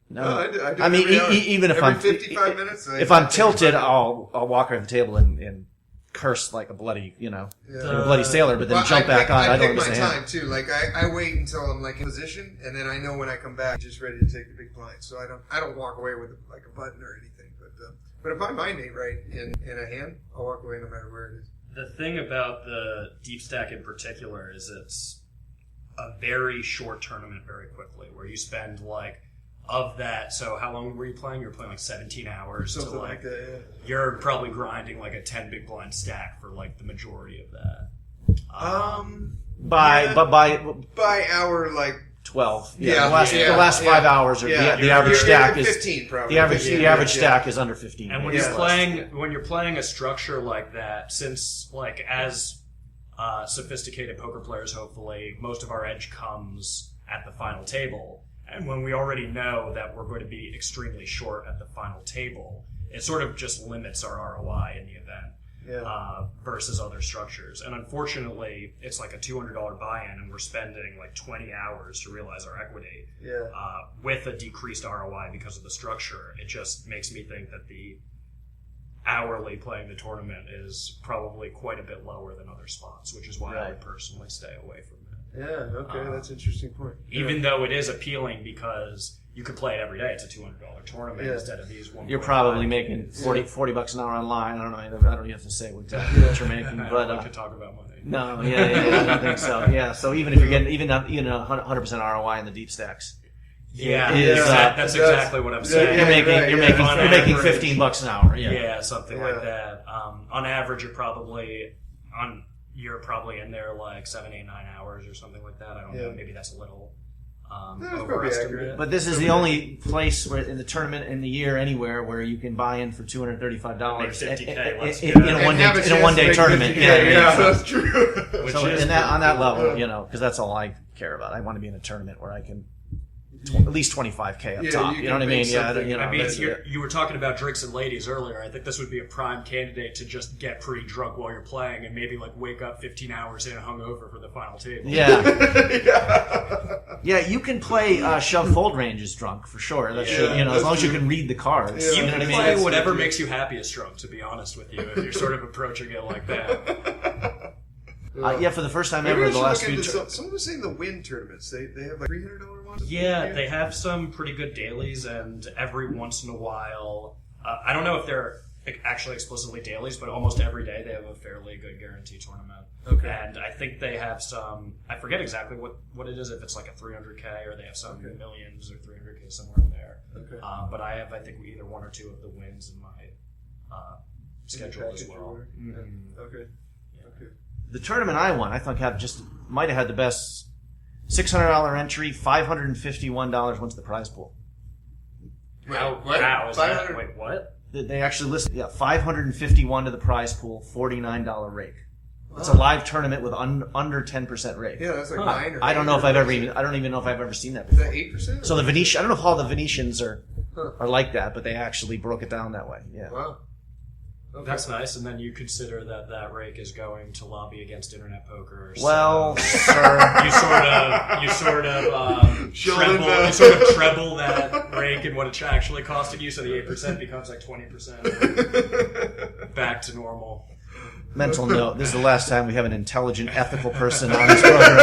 No, I do I mean, every hour. even if every I'm 55 minutes. if I'm tilted, I'll walk around the table and curse like a bloody, like a bloody sailor, but then Well, jump back on. I don't pick miss my a hand. time too. Like I wait until I'm like in position, and then I know when I come back, just ready to take the big blind. So I don't walk away with like a button or anything. But if my mind ain't right in a hand, I'll walk away no matter where it is. The thing about the deep stack in particular is it's a very short tournament very quickly, where you spend like of that. So how long were you playing? You were playing like 17 hours. Something to like that, yeah. You're probably grinding like a 10 big blind stack for like the majority of that. By hour, like 12. Yeah, the last 5 hours are the average stack is 15 probably. the average stack is under 15. And when you're playing a structure like that, since like as sophisticated poker players, hopefully most of our edge comes at the final table, and when we already know that we're going to be extremely short at the final table, it sort of just limits our ROI in the event. Versus other structures. And unfortunately, it's like a $200 buy-in, and we're spending like 20 hours to realize our equity. With a decreased ROI because of the structure, it just makes me think that the hourly playing the tournament is probably quite a bit lower than other spots, which is why I would personally stay away from it. Yeah, okay, that's an interesting point. Even though it is appealing because you could play it every day. It's a $200 tournament instead of these. You're probably making $40 an hour online. I don't know. I don't even have to say exactly what you're making. But I like to talk about money. No, I don't think so. Yeah, so even if you're getting even 100% ROI in the deep stacks. That's exactly what I'm saying. You're making $15 an hour. Yeah, something like that. On average, you're probably in there like 7, 8, 9 hours or something like that. I don't know. Maybe that's a little overestimated. But this is the only place where in the tournament in the year anywhere where you can buy in for $235 in a one-day tournament. That's true. So on that level, because that's all I care about. I want to be in a tournament where I can at least 25K up top. You know what I mean? You were talking about drinks and ladies earlier. I think this would be a prime candidate to just get pretty drunk while you're playing and maybe like wake up 15 hours in hungover for the final table. Yeah, you can play shove fold ranges drunk for sure. That should, as long as you can read the cards. You can play whatever makes you happiest drunk, to be honest with you, if you're sort of approaching it like that. For the first time ever, the last few. Someone was saying the win tournaments. They have like $300 ones. Yeah, they have some pretty good dailies, and every once in a while, I don't know if they're actually explicitly dailies, but almost every day they have a fairly good guarantee tournament. Okay. And I think they have some. I forget exactly what it is. If it's like a 300K or they have some millions or 300K somewhere in there. Okay. But I think either one or two of the wins in my schedule as well. Mm-hmm. Okay. The tournament I won, I think might have had the best $600 entry, $551 went to the prize pool. Wow, is that? Wait, what? They actually listed, $551 to the prize pool, $49 rake. It's a live tournament with under 10% rake. Yeah, that's like 9 or I don't know if I don't even know if I've ever seen that before. Is that 8%? So the Venetian, I don't know if all the Venetians are like that, but they actually broke it down that way. Yeah. Wow. Okay. That's nice, and then you consider that rake is going to lobby against internet poker. Well, so sir, you sort of treble that rake and what it's actually costing you, so the 8% becomes like 20%. Back to normal. Mental note: this is the last time we have an intelligent, ethical person on this program.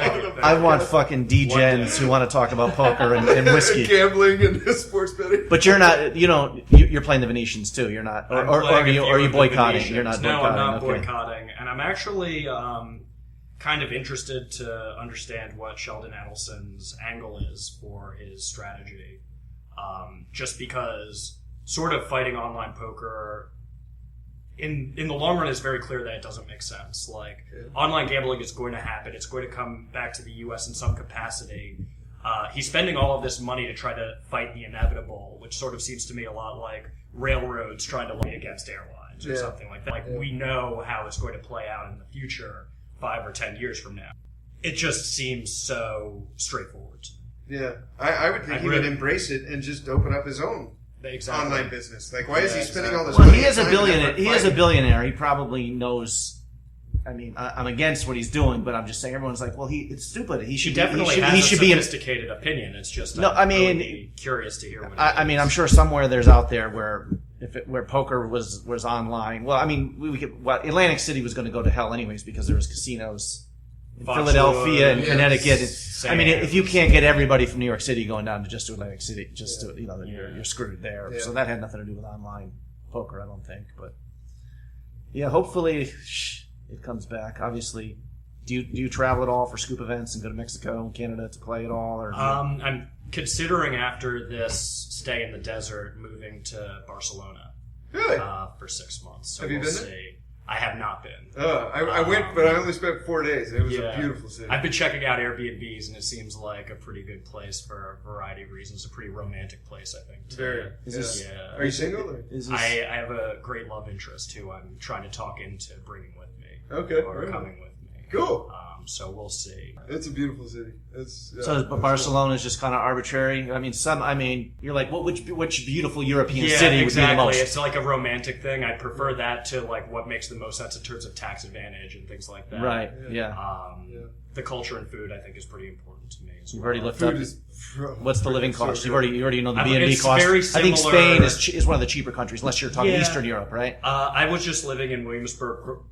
Thank you. I want fucking degens who want to talk about poker and whiskey, gambling, and sports betting. But you're not. You're playing the Venetians too. You're not. Or are you boycotting? You're not. No, boycotting. I'm not boycotting, and I'm actually kind of interested to understand what Sheldon Adelson's angle is for his strategy. Just because sort of fighting online poker. In the long run, it's very clear that it doesn't make sense. Like, online gambling is going to happen. It's going to come back to the U.S. in some capacity. He's spending all of this money to try to fight the inevitable, which sort of seems to me a lot like railroads trying to lobby against airlines or something like that. Like, we know how it's going to play out in the future, 5 or 10 years from now. It just seems so straightforward to me. Yeah. I would think he would embrace it and just open up his own. Online business. Like, why is he spending all this money? He is a billionaire. He is a billionaire. He probably knows. I mean, I'm against what he's doing, but I'm just saying everyone's like, well, it's stupid. He should definitely be, has a sophisticated opinion. It's just really curious to hear what. I mean, I'm sure somewhere there's out there where where poker was online. Well, I mean, Atlantic City was going to go to hell anyways because there was casinos. Philadelphia and Connecticut. I mean, if you can't get everybody from New York City going down to just to Atlantic City, you're screwed there. Yeah. So that had nothing to do with online poker, I don't think. But Yeah, hopefully it comes back. Obviously, do you travel at all for scoop events and go to Mexico and Canada to play at all? Or I'm considering after this stay in the desert moving to Barcelona. Really? For 6 months. So Have you we'll been there? see. I have not been. I went, but I only spent 4 days. It was a beautiful city. I've been checking out Airbnbs, and it seems like a pretty good place for a variety of reasons. A pretty romantic place, I think. Very. Yeah. Are you single? Or? I have a great love interest who I'm trying to talk into bringing with me. Okay. Or coming with me. Cool. So we'll see. It's a beautiful city. So Barcelona is just kind of arbitrary. I mean, you're like, which beautiful European city would be the most? It's like a romantic thing. I prefer that to like what makes the most sense in terms of tax advantage and things like that. Right. Yeah. The culture and food, I think, is pretty important to me. You've already looked up. What's the living cost? So you already know the B&B it's cost. very I think similar. Spain is one of the cheaper countries, unless you're talking Eastern Europe, right? I was just living in Williamsburg,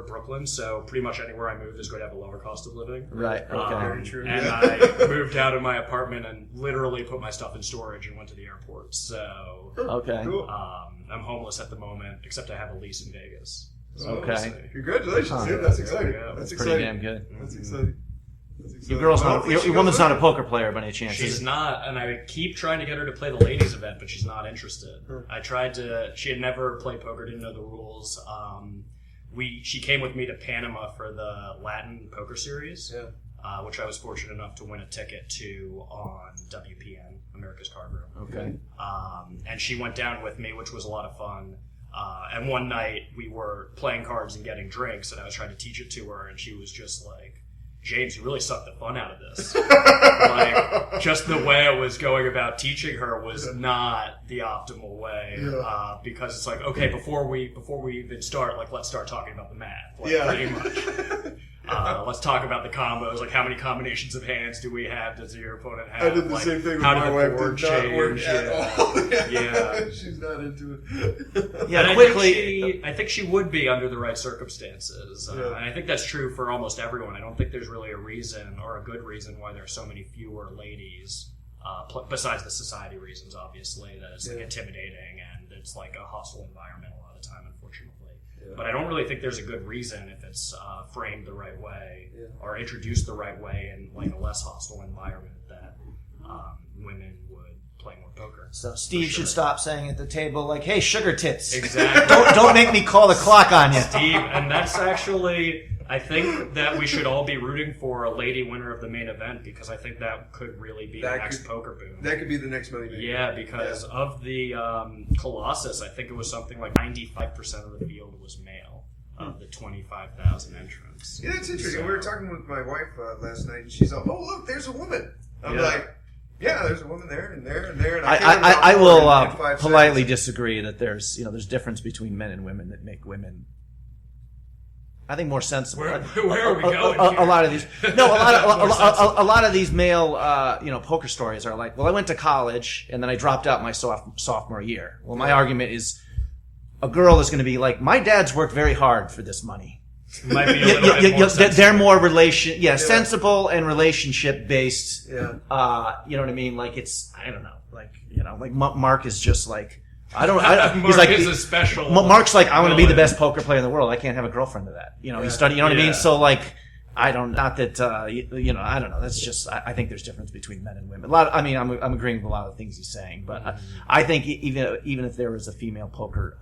Brooklyn, so pretty much anywhere I moved is going to have a lower cost of living. Right. Okay. Very true. And I moved out of my apartment and literally put my stuff in storage and went to the airport. So Okay. Cool. I'm homeless at the moment, except I have a lease in Vegas. So Okay. we'll see. Congratulations, dude. That's exciting. Yeah. That's Pretty exciting. damn good. That's exciting. Your woman's not a poker player by any chance. She's is it? not, and I keep trying to get her to play the ladies event, but she's not interested. I tried to. She had never played poker, didn't know the rules. She came with me to Panama for the Latin poker series, which I was fortunate enough to win a ticket to on WPN, America's Card Room. Okay. And she went down with me, which was a lot of fun. And one night we were playing cards and getting drinks, and I was trying to teach it to her, and she was just like, James, you really sucked the fun out of this. Like, just the way I was going about teaching her was not the optimal way. Because it's like, okay, before we even start, like, let's start talking about the math. Like, pretty much. Let's talk about the combos. Like, how many combinations of hands do we have? Does your opponent have? I did the same thing with how my did the wife. board Did not work change? at all. Yeah. She's not into it. Yeah. And Quickly. I think she would be under the right circumstances. And I think that's true for almost everyone. I don't think there's really a reason or a good reason why there are so many fewer ladies, besides the society reasons, obviously, that it's like intimidating and it's like a hostile environment a lot of the time, unfortunately. But I don't really think there's a good reason if it's framed the right way or introduced the right way in like a less hostile environment that women would play more poker. So Steve should stop saying at the table, like, "Hey, sugar tits, Exactly. don't make me call the clock on you." Steve, and that's actually, I think that we should all be rooting for a lady winner of the main event because I think that could really be the next poker boom. That could be the next money maker. Yeah, because of the Colossus, I think it was something like 95% of the field was male of the 25,000 entrants. Yeah, that's interesting. So- We were talking with my wife last night, and she's like, "Oh, look, there's a woman." I'm like, "Yeah, there's a woman there and there and there." And I will in 5 politely seconds. disagree that there's difference between men and women that make women, I think, more sensible. Where are we going A here? lot of these, a lot of these male, poker stories are like, well, I went to college and then I dropped out my sophomore year. Well, my argument is, a girl is going to be like, my dad's worked very hard for this money. Might be a little bit more sensible. They're more sensible and relationship based. Yeah. You know what I mean? Like I don't know. Like Mark is just like, he's Mark like, is a special. Mark's like, I want to be the best poker player in the world. I can't have a girlfriend to that. He's studying, you know what I mean? So like, I don't know. That's just, I think there's difference between men and women. I'm agreeing with a lot of the things he's saying, but I think even if there was a female poker,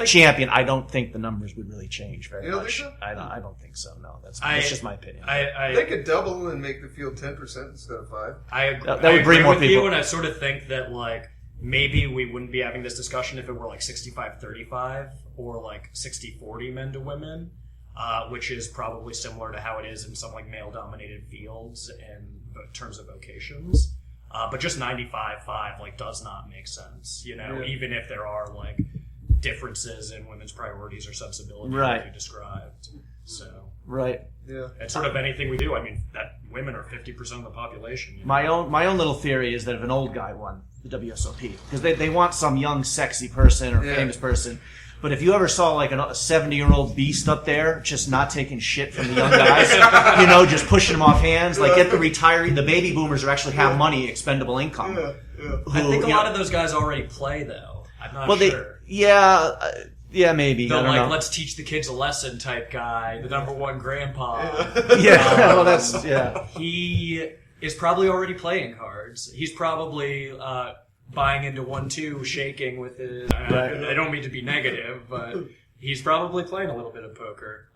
champion, I don't think the numbers would really change very much. Think so? I don't think so. No, that's just my opinion. They could double and make the field 10% instead of 5. I agree. That would bring more with people. you, and I sort of think that like maybe we wouldn't be having this discussion if it were like 65-35 or like 60-40 men to women, which is probably similar to how it is in some like male-dominated fields in terms of vocations. But just 95-5 like does not make sense. Even if there are like differences in women's priorities or sensibilities like you described. So right. Yeah. It's sort of anything we do. I mean, that women are 50% of the population. My own little theory is that if an old guy won the WSOP, because they want some young, sexy person or famous person. But if you ever saw like a 70-year-old beast up there just not taking shit from the young guys, just pushing them off hands, like get the retiree, the baby boomers who actually have money, expendable income. I think a lot of those guys already play, though. I'm not sure. Yeah, maybe. The I don't know. let's teach the kids a lesson type guy, the number one grandpa. Yeah, well, that's He is probably already playing cards. He's probably buying into 1-2, shaking with it. I don't mean to be negative, but he's probably playing a little bit of poker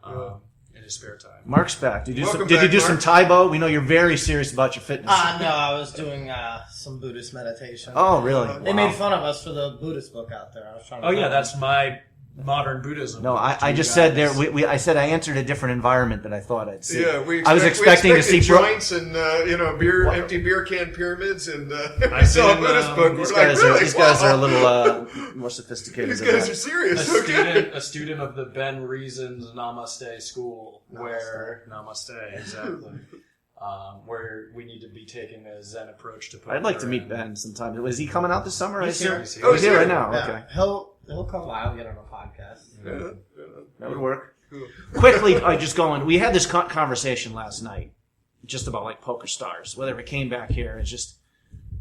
in his spare time. Mark's back. Did you Welcome do back, some Taibo? We know you're very serious about your fitness. No, I was doing some Buddhist meditation. Oh, really? They made fun of us for the Buddhist book out there. I was trying to. Oh yeah, that's my modern Buddhism. No, book I to just you said guys. there. I said I entered a different environment than I thought I'd see. Yeah, I was expecting to see joints and empty beer can pyramids, and I saw a seen, Buddhist book. These We're guys, like, really? these guys are a Wow. little more sophisticated. These than guys that. are serious. Okay. A student of the Ben Reason's Namaste school, where Namaste exactly, where we need to be taking a Zen approach to poker. I'd like to meet and- Ben sometime. Is he coming out this summer? He's I assume? here. He's here. Oh, He's here here. right now. Yeah. Okay, He'll come by. I'll get on a podcast. Yeah. that would work. Cool. Quickly, just going. We had this conversation last night, just about like poker stars. Whether it came back here, it's just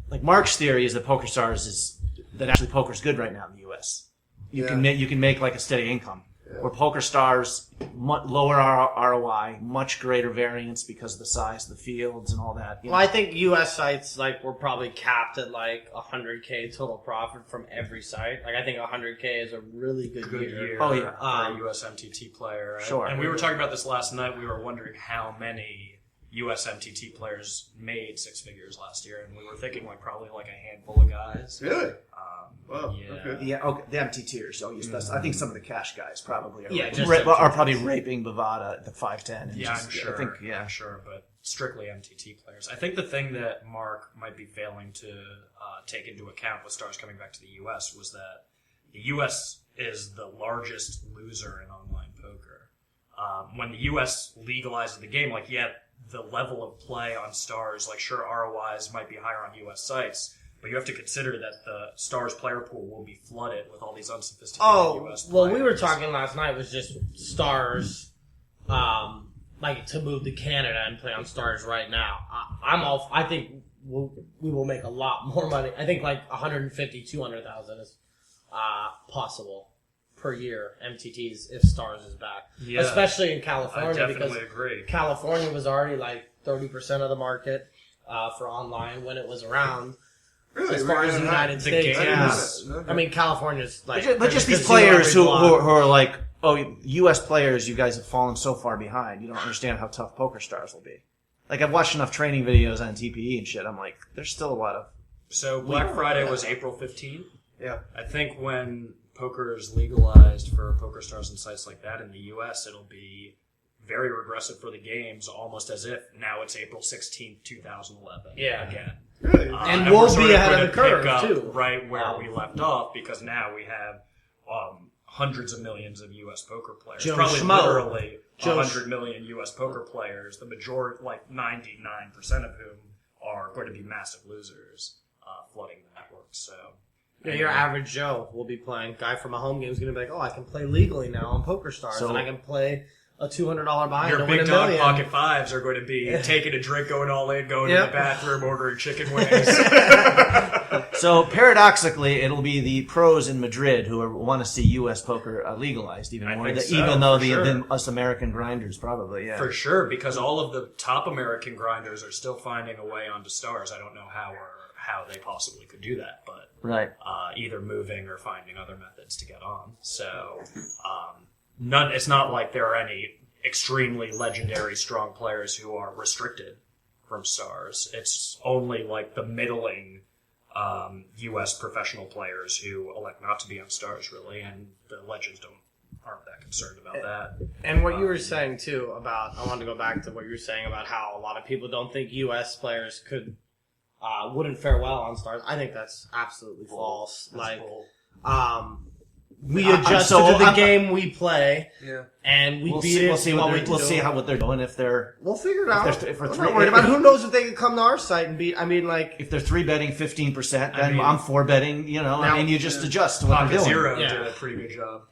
like Mark's theory is that poker stars is that actually poker's good right now in the U.S. You can make like a steady income. Where poker stars, lower ROI, much greater variance because of the size of the fields and all that. Well, I think U.S. sites were probably capped at like 100K total profit from every site. Like I think 100K is a really good year. Oh, yeah. for a US MTT player. Right? Sure. And we were talking about this last night. We were wondering how many US MTT players made six figures last year, and we were thinking probably a handful of guys. Really? Wow, Yeah. okay. Yeah, okay, the MT tiers. Oh, yes, I think some of the cash guys probably are, Yeah, just are probably raping Bovada at the 510. Yeah, I'm sure. I think, yeah. I'm sure, but strictly MTT players. I think the thing that Mark might be failing to take into account with stars coming back to the U.S. was that the U.S. is the largest loser in online poker. When the U.S. legalized the game, the level of play on stars, sure, ROIs might be higher on U.S. sites, but you have to consider that the stars player pool will be flooded with all these unsophisticated U.S. players. Well, we were talking last night was just stars, to move to Canada and play on stars right now. I think we will make a lot more money. I think 150, 200,000 is possible per year MTTs if stars is back, Yeah. especially in I California definitely because agree. California was already 30% of the market for online when it was around. Really? As far as the United the States, game Yeah. is- I mean, California's But there's just a these casino players every who block. are like, oh, U.S. players, you guys have fallen so far behind. You don't understand how tough poker stars will be. I've watched enough training videos on TPE and shit. I'm like, there's still a lot of... So Black Friday was April 15th. Yeah. I think when poker is legalized for poker stars and sites like that in the U.S., it'll be very regressive for the games, almost as if now it's April 16th, 2011. Yeah. Again. Really? And we're we'll sort be of ahead of gonna the curve, pick up too. right where we left off, because now we have hundreds of millions of U.S. poker players. Joe Probably Schmo. literally Joe 100 million U.S. poker players, the majority, 99% of whom are going to be massive losers, flooding the network. So, Yeah, your average Joe will be playing. Guy from a home game is going to be like, oh, I can play legally now on Poker Stars, So- and I can play a $200 buy your and win big $1 dog million. pocket fives are going to be taking a drink, going all in, going to Yep. the bathroom, ordering chicken wings. So paradoxically, it'll be the pros in Madrid who want to see U.S. poker legalized even I more, think so, even though for sure. than us American grinders probably, yeah. For sure, because all of the top American grinders are still finding a way onto stars. I don't know how they possibly could do that, but Right. either moving or finding other methods to get on. So it's not like there are any extremely legendary strong players who are restricted from stars. It's only the middling U.S. professional players who elect not to be on stars, really, and the legends aren't that concerned about that. And what you were saying, too, about, I wanted to go back to what you were saying about how a lot of people don't think U.S. players wouldn't fare well on stars. I think that's absolutely false. That's bull. We I'm adjusted so- to the I'm- game we play, Yeah. and we We'll beat see, it. we'll see while what we we'll do. see what they're doing if they're We'll figure it out. if we're I'm three- not worried about it. Who knows if they could come to our site and beat? I mean, if they're 3-betting 15%, then I mean- I'm 4-betting. You just adjust to what Pocket they're doing. Zero Yeah. did a pretty good job.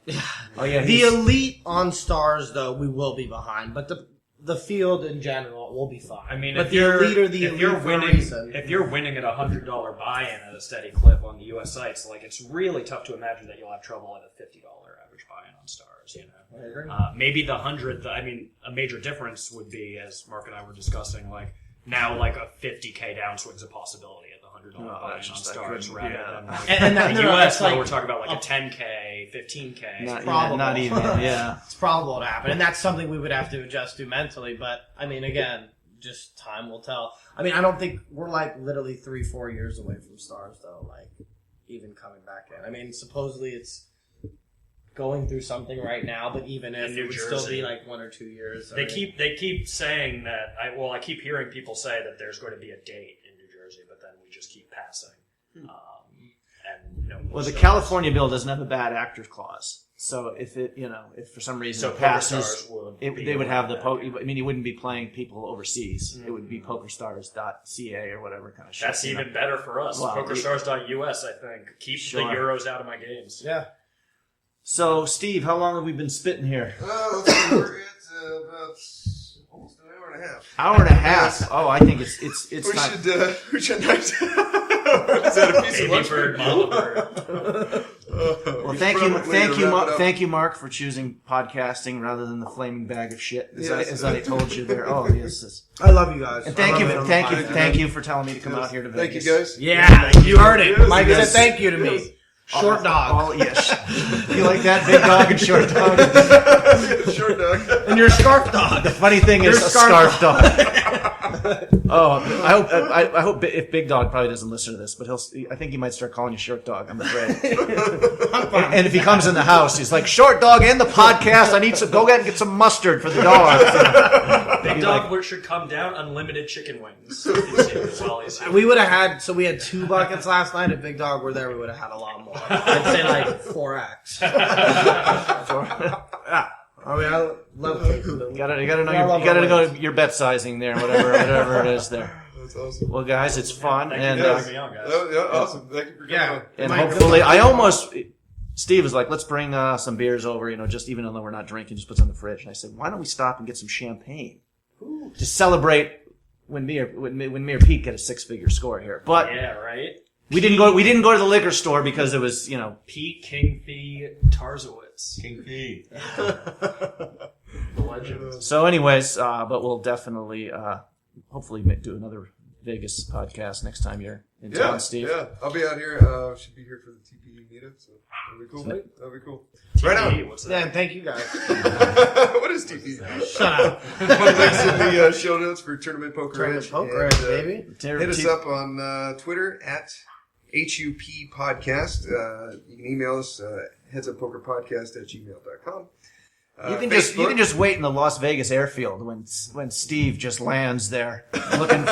Oh yeah, the elite on stars, though, we will be behind. But the field in general will be fine. I mean, but if the you're elite are the if elite you're for a winning, reason. if you're winning at $100 buy-in at a steady clip on the U.S. sites, like it's really tough to imagine that you'll have trouble at a $50 average buy-in on stars. You know, I agree. maybe the 100. I mean, a major difference would be, as Mark and I were discussing, like now, like a 50K downswing's a possibility at the $100 buy-in on stars, rather than like And that, the no, U.S. it's where like we're talking about like a 10K, 15K. Not even. Yeah. It's probable to happen, and that's something we would have to adjust to mentally. But I mean, again, just time will tell. I mean, I don't think we're like literally 3-4 years away from stars, though. Like even coming back in. I mean, supposedly it's going through something right now, but even if New it would Jersey. still be like 1 or 2 years. They keep saying that. I keep hearing people say that there's going to be a date in New Jersey, but then we just keep passing. Well, the California bill doesn't have a bad actors clause, so if for some reason So it passes, PokerStars would they would have the that. I mean, you wouldn't be playing people overseas. It would be PokerStars.ca or whatever kind of shit. That's even better for us. Well, PokerStars.us, I think. Keep Sure. the euros out of my games. Yeah. So, Steve, how long have we been spitting here? Let's see, we're at about almost an hour and a half. Hour and a half. Oh, I think it's We time. should nice. Is that a piece of Baby lunch? bird, mama bird. Well, thank you, Mark, for choosing podcasting rather than the flaming bag of shit, as I told you there. Oh, yes. I love you guys. And thank you for telling me to come out here to Thank Vegas. you, guys. Yeah, you heard it. Yes, Mike yes. said thank you to me. Short dog. Oh, yes. You like that, big dog and short dog? Short dog. And your scarf dog. The funny thing is, Your a scarf scarf dog. Oh, I hope if Big Dog probably doesn't listen to this, but I think he might start calling you Short Dog. I'm afraid. And if he comes in the house, he's like, Short Dog, end the podcast. I need some. Go get and get some mustard for the dog. Big Dog should come down, unlimited chicken wings. While he's here. We would have had, so we had 2 buckets last night. If Big Dog were there, we would have had a lot more. I'd say like 4x. Yeah. I mean, I love it. You gotta know your bet sizing there, whatever it is there. That's awesome. Well, guys, it's fun, Thank and you for having me on, guys. Yeah, awesome. Thank you for coming on. and Mike, hopefully, Steve was like, let's bring some beers over, just even though we're not drinking, just put some in the fridge. And I said, why don't we stop and get some champagne to celebrate when me or Pete get a 6-figure score here? But Yeah, right? we didn't go to the liquor store because it was, Pete King Fee Tarsiewicz. King P. The legend. So anyways, but we'll definitely, hopefully do another Vegas podcast next time you're in town, Steve. Yeah, I'll be out here. Should be here for the TPE meetup, so that'll be cool. That'll be cool. Right TPE, on. what's Yeah, that? and thank you guys. What is TPE? Shut up. Links in the show notes for Tournament Poker Tournament Edge. Poker And, Edge, baby. Hit us up on Twitter at HUP Podcast. You can email us headsuppokerpodcast@gmail.com. You can just wait in the Las Vegas airfield when Steve just lands there looking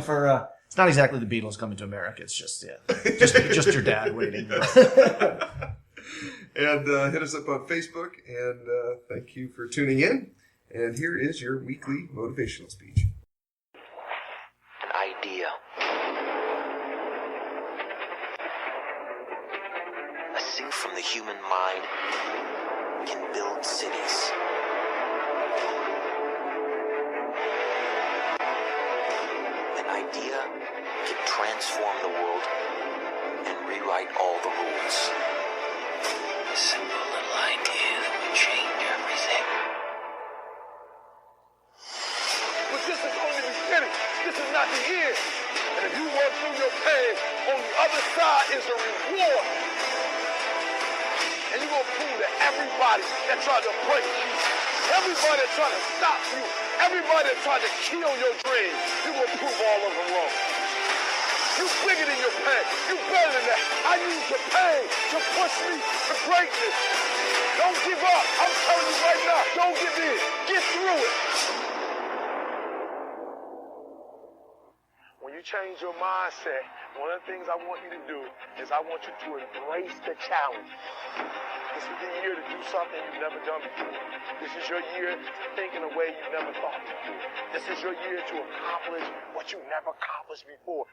for. It's not exactly the Beatles coming to America. It's just just your dad waiting. And hit us up on Facebook. And thank you for tuning in. And here is your weekly motivational speech. An idea. A seed from the human mind can build cities. An idea can transform the world and rewrite all the rules. A simple little idea that would change everything. But this is only the beginning. This is not the end. And if you work through your pain, on the other side is a reward. And you're going to prove to everybody that tried to break you, everybody that tried to stop you, everybody that tried to kill your dreams, you're going to prove all of them wrong. You're bigger than your pain. You're better than that. I use your pain to push me to greatness. Don't give up. I'm telling you right now, don't give in. Get through it. When you change your mindset, one of the things I want you to do is I want you to embrace the challenge. This is the year to do something you've never done before. This is your year to think in a way you never thought before. This is your year to accomplish what you never accomplished before.